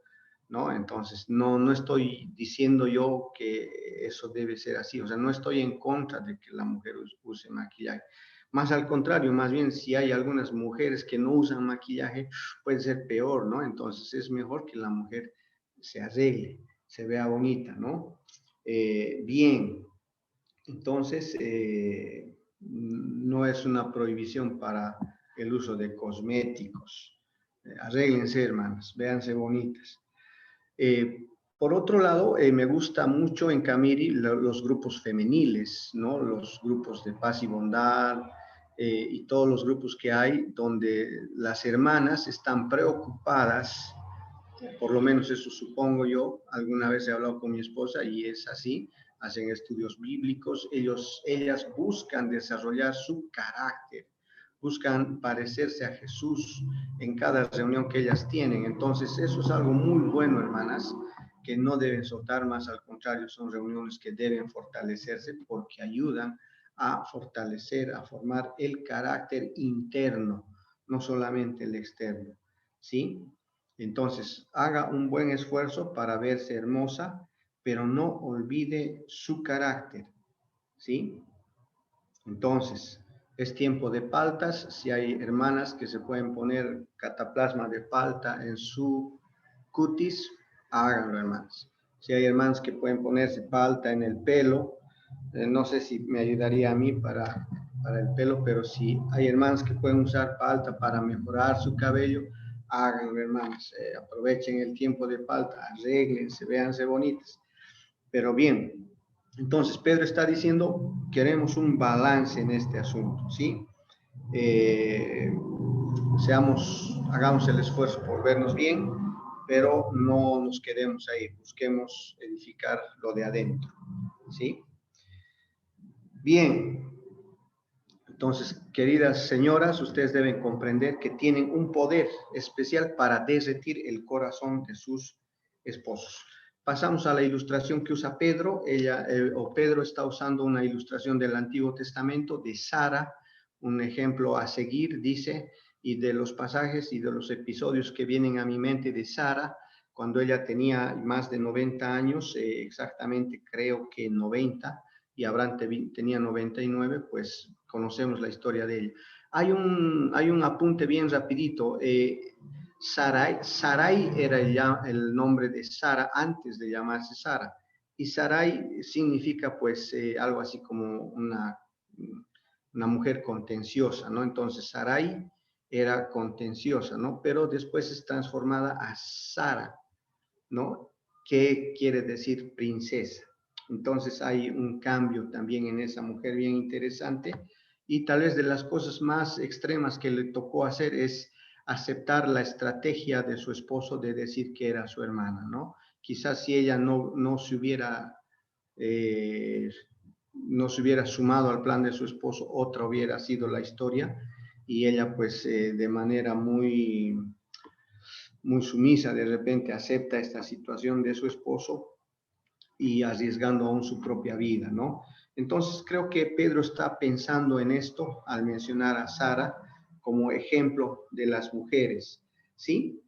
Speaker 2: ¿no? Entonces, no estoy diciendo yo que eso debe ser así, o sea, no estoy en contra de que la mujer use maquillaje. Más al contrario, más bien si hay algunas mujeres que no usan maquillaje, puede ser peor, ¿no? Entonces es mejor que la mujer se arregle, se vea bonita, ¿no? Bien, entonces no es una prohibición para el uso de cosméticos. Arréglense, hermanas, véanse bonitas. Por otro lado, me gusta mucho en Camiri los grupos femeniles, ¿no? Los grupos de paz y bondad y todos los grupos que hay donde las hermanas están preocupadas, por lo menos eso supongo yo, alguna vez he hablado con mi esposa y es así, hacen estudios bíblicos, ellas buscan desarrollar su carácter, buscan parecerse a Jesús en cada reunión que ellas tienen. Entonces, eso es algo muy bueno, hermanas, que no deben soltar, más al contrario, son reuniones que deben fortalecerse porque ayudan a fortalecer, a formar el carácter interno, no solamente el externo, ¿sí? Entonces, haga un buen esfuerzo para verse hermosa, pero no olvide su carácter, ¿sí? Entonces, es tiempo de paltas. Si hay hermanas que se pueden poner cataplasma de palta en su cutis, háganlo, hermanas. Si hay hermanas que pueden ponerse palta en el pelo, no sé si me ayudaría a mí para el pelo, pero si hay hermanas que pueden usar palta para mejorar su cabello, háganlo, hermanas. Aprovechen el tiempo de palta, arréglense, véanse bonitas. Pero bien, entonces Pedro está diciendo, queremos un balance en este asunto, ¿sí? Eh, hagamos el esfuerzo por vernos bien, pero no nos quedemos ahí, busquemos edificar lo de adentro, ¿sí? Bien, entonces, queridas señoras, ustedes deben comprender que tienen un poder especial para derretir el corazón de sus esposos. Pasamos a la ilustración que usa Pedro. Pedro está usando una ilustración del Antiguo Testamento de Sara, un ejemplo a seguir, dice, y de los pasajes y de los episodios que vienen a mi mente de Sara, cuando ella tenía más de 90 años, exactamente creo que 90, y Abraham tenía 99, pues conocemos la historia de ella. Hay un apunte bien rapidito. Sarai era el nombre de Sara antes de llamarse Sara. Y Sarai significa pues algo así como una mujer contenciosa, ¿no? Entonces Sarai era contenciosa, ¿no? Pero después es transformada a Sara, ¿no? ¿Qué quiere decir princesa? Entonces hay un cambio también en esa mujer bien interesante y tal vez de las cosas más extremas que le tocó hacer es aceptar la estrategia de su esposo de decir que era su hermana, ¿no? Quizás si ella no se hubiera eh, sumado al plan de su esposo, otra hubiera sido la historia y ella pues de manera muy sumisa, de repente acepta esta situación de su esposo y arriesgando aún su propia vida, ¿no? Entonces creo que Pedro está pensando en esto al mencionar a Sara como ejemplo de las mujeres, ¿sí?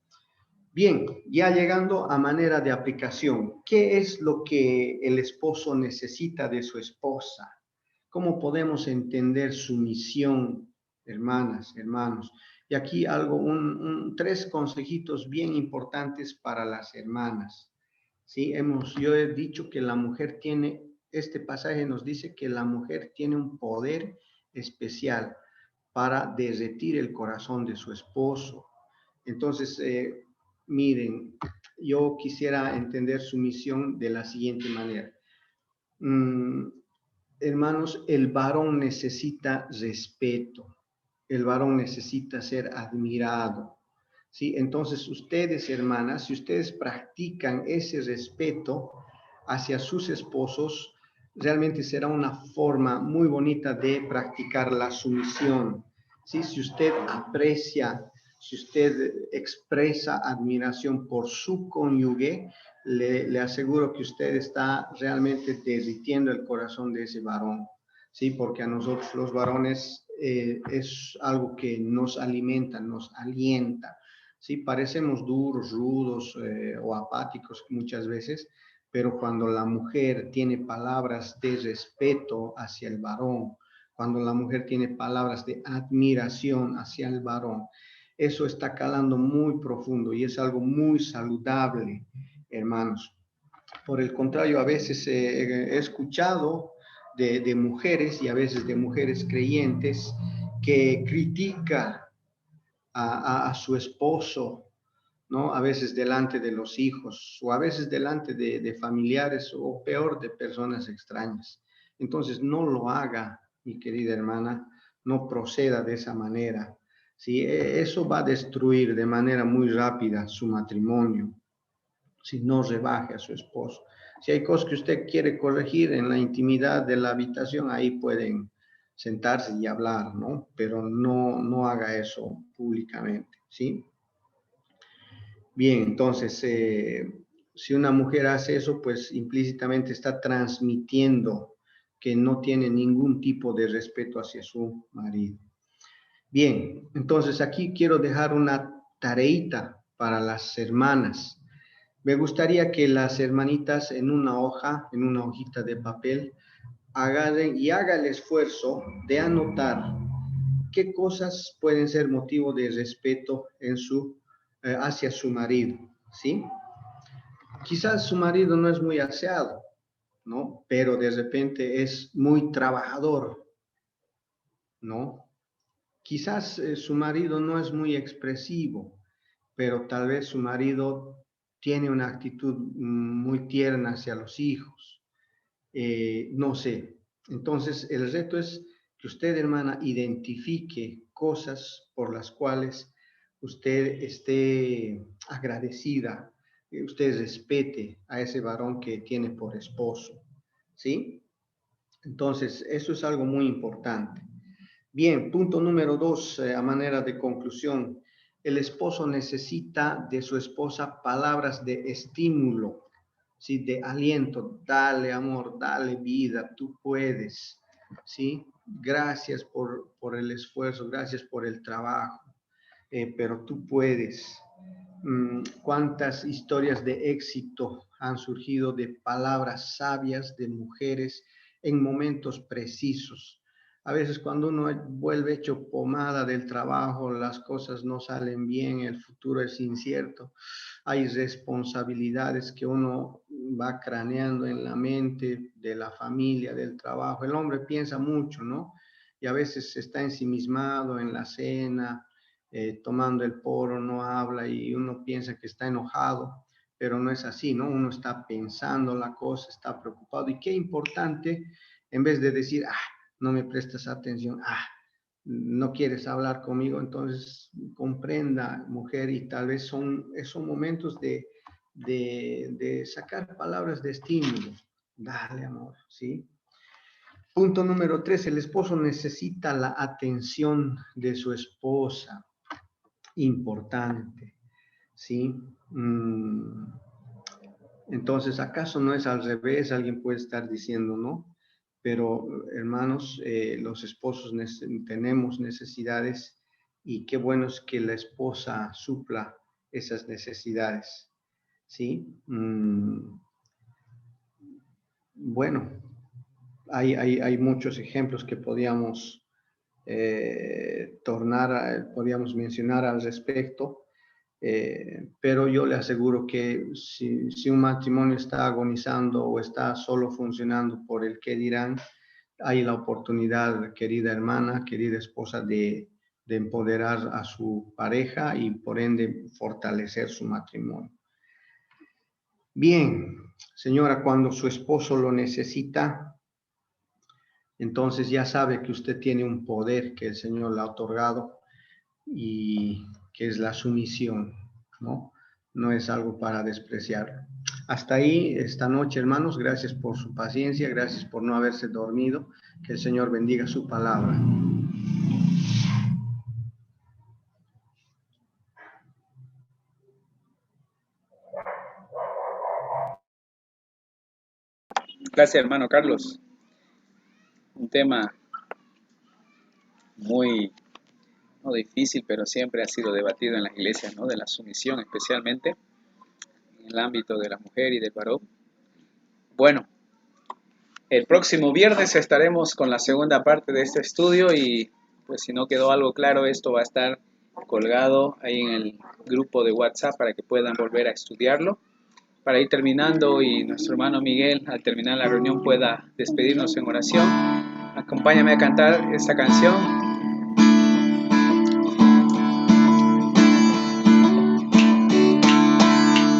Speaker 2: Bien, ya llegando a manera de aplicación, ¿qué es lo que el esposo necesita de su esposa? ¿Cómo podemos entender su misión, hermanas, hermanos? Y aquí tres consejitos bien importantes para las hermanas. ¿Sí? Yo he dicho que la mujer tiene, este pasaje nos dice que la mujer tiene un poder especial para derretir el corazón de su esposo. Entonces, miren, yo quisiera entender su misión de la siguiente manera. Hermanos, el varón necesita respeto, el varón necesita ser admirado, ¿sí? Entonces, ustedes, hermanas, si ustedes practican ese respeto hacia sus esposos, realmente será una forma muy bonita de practicar la sumisión, ¿sí? Si usted aprecia, si usted expresa admiración por su cónyuge, le aseguro que usted está realmente derritiendo el corazón de ese varón, ¿sí? Porque a nosotros los varones es algo que nos alimenta, nos alienta, ¿sí? Parecemos duros, rudos o apáticos muchas veces, pero cuando la mujer tiene palabras de respeto hacia el varón, cuando la mujer tiene palabras de admiración hacia el varón, eso está calando muy profundo y es algo muy saludable, hermanos. Por el contrario, a veces he escuchado de mujeres y a veces de mujeres creyentes que critica a su esposo, ¿no? A veces delante de los hijos o a veces delante de familiares o peor de personas extrañas. Entonces, no lo haga, mi querida hermana, no proceda de esa manera. ¿Sí? Eso va a destruir de manera muy rápida su matrimonio, si no rebaje a su esposo. Si hay cosas que usted quiere corregir en la intimidad de la habitación, ahí pueden sentarse y hablar, ¿no? Pero no haga eso públicamente, ¿sí? Bien, entonces, si una mujer hace eso, pues implícitamente está transmitiendo que no tiene ningún tipo de respeto hacia su marido. Bien, entonces aquí quiero dejar una tareita para las hermanas. Me gustaría que las hermanitas en una hoja, en una hojita de papel, agarren y haga el esfuerzo de anotar qué cosas pueden ser motivo de respeto hacia su marido, ¿sí? Quizás su marido no es muy aseado, ¿no? Pero de repente es muy trabajador, ¿no? Quizás su marido no es muy expresivo, pero tal vez su marido tiene una actitud muy tierna hacia los hijos. No sé. Entonces, el reto es que usted, hermana, identifique cosas por las cuales usted esté agradecida, usted respete a ese varón que tiene por esposo, ¿sí? Entonces, eso es algo muy importante. Bien, punto número 2, a manera de conclusión. El esposo necesita de su esposa palabras de estímulo, ¿sí? De aliento. Dale amor, dale vida, tú puedes, ¿sí? Gracias por el esfuerzo, gracias por el trabajo, pero tú puedes. ¿Cuántas historias de éxito han surgido de palabras sabias de mujeres en momentos precisos? A veces cuando uno vuelve hecho pomada del trabajo, las cosas no salen bien, el futuro es incierto, hay responsabilidades que uno va craneando en la mente de la familia, del trabajo. El hombre piensa mucho, ¿no? Y a veces está ensimismado en la cena, tomando el poro, no habla y uno piensa que está enojado, pero no es así, ¿no? Uno está pensando la cosa, está preocupado. Y qué importante, en vez de decir, no me prestas atención, no quieres hablar conmigo, entonces comprenda, mujer, y tal vez son momentos de sacar palabras de estímulo. Dale, amor, ¿sí? Punto número 3, el esposo necesita la atención de su esposa. Importante, ¿sí? Entonces, ¿acaso no es al revés? Alguien puede estar diciendo, ¿no? Pero, hermanos, los esposos tenemos necesidades y qué bueno es que la esposa supla esas necesidades, ¿sí? Bueno, hay muchos ejemplos que podíamos podíamos mencionar al respecto, pero yo le aseguro que si un matrimonio está agonizando o está solo funcionando por el qué dirán, hay la oportunidad, querida hermana, querida esposa, de empoderar a su pareja y por ende fortalecer su matrimonio. Bien, señora, cuando su esposo lo necesita, entonces ya sabe que usted tiene un poder que el Señor le ha otorgado y que es la sumisión, ¿no? No es algo para despreciarlo. Hasta ahí esta noche, hermanos, gracias por su paciencia, gracias por no haberse dormido. Que el Señor bendiga su palabra.
Speaker 1: Gracias, hermano Carlos. Un tema muy, no difícil, pero siempre ha sido debatido en las iglesias, ¿no? De la sumisión, especialmente en el ámbito de la mujer y del varón. Bueno, el próximo viernes estaremos con la segunda parte de este estudio y pues si no quedó algo claro, esto va a estar colgado ahí en el grupo de WhatsApp para que puedan volver a estudiarlo. Para ir terminando y nuestro hermano Miguel al terminar la reunión pueda despedirnos en oración, acompáñame a cantar esta canción.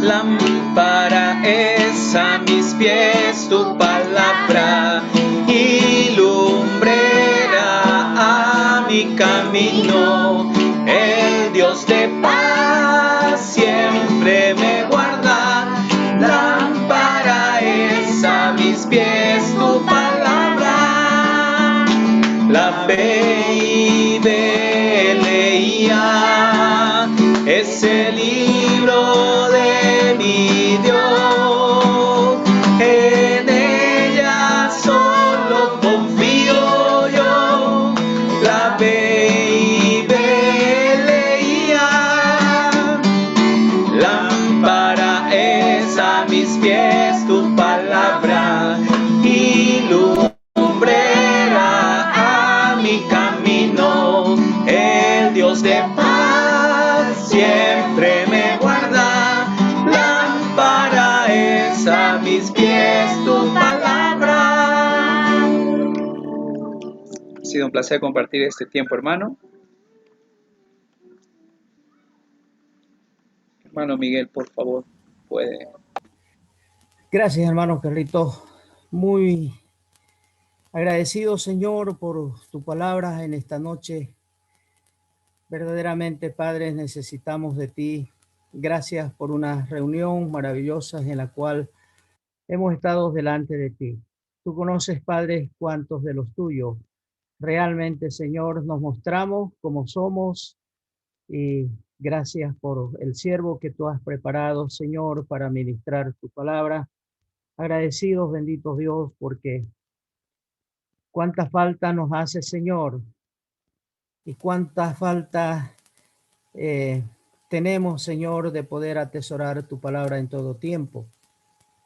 Speaker 1: Lámpara es a mis pies tu palabra y lumbrera a mi camino. El Dios de paz siempre me guarda. Lámpara es a mis pies tu palabra. La leía es el libro de mi Dios, en ella solo confío yo. La leía, lámpara es a mis pies tu palabra y lumbrera a mi camino. El Dios de paz siempre me guarda. Lámpara es a mis pies tu palabra. Ha sido un placer compartir este tiempo, hermano. Hermano Miguel, por favor, puede.
Speaker 3: Gracias, hermano Carlito. Muy agradecido, Señor, por tu palabra en esta noche. Verdaderamente, Padre, necesitamos de ti. Gracias por una reunión maravillosa en la cual hemos estado delante de ti. Tú conoces, Padre, cuántos de los tuyos realmente, Señor, nos mostramos como somos y gracias por el siervo que tú has preparado, Señor, para ministrar tu palabra. Agradecidos, bendito Dios, porque cuánta falta nos hace, Señor, y cuánta falta tenemos, Señor, de poder atesorar tu palabra en todo tiempo.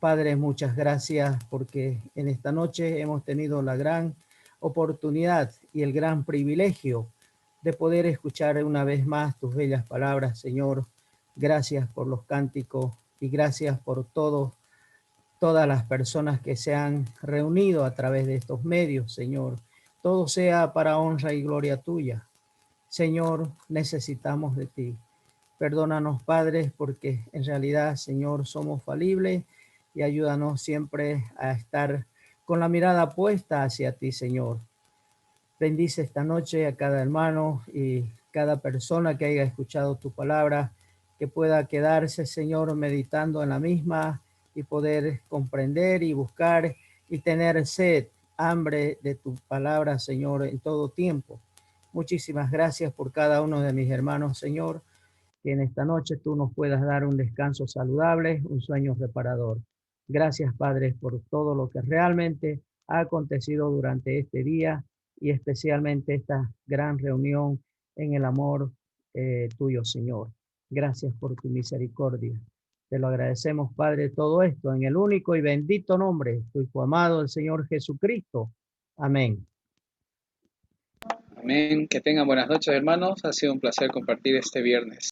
Speaker 3: Padre, muchas gracias porque en esta noche hemos tenido la gran oportunidad y el gran privilegio de poder escuchar una vez más tus bellas palabras, Señor. Gracias por los cánticos y gracias por todas las personas que se han reunido a través de estos medios, Señor. Todo sea para honra y gloria tuya. Señor, necesitamos de ti. Perdónanos, Padre, porque en realidad, Señor, somos falibles y ayúdanos siempre a estar con la mirada puesta hacia ti, Señor. Bendice esta noche a cada hermano y cada persona que haya escuchado tu palabra, que pueda quedarse, Señor, meditando en la misma y poder comprender y buscar y tener sed, hambre de tu palabra, Señor, en todo tiempo. Muchísimas gracias por cada uno de mis hermanos, Señor, que en esta noche tú nos puedas dar un descanso saludable, un sueño reparador. Gracias, Padre, por todo lo que realmente ha acontecido durante este día y especialmente esta gran reunión en el amor tuyo, Señor. Gracias por tu misericordia. Te lo agradecemos, Padre, todo esto en el único y bendito nombre de tu Hijo amado, el Señor Jesucristo. Amén.
Speaker 1: Amén. Que tengan buenas noches, hermanos. Ha sido un placer compartir este viernes.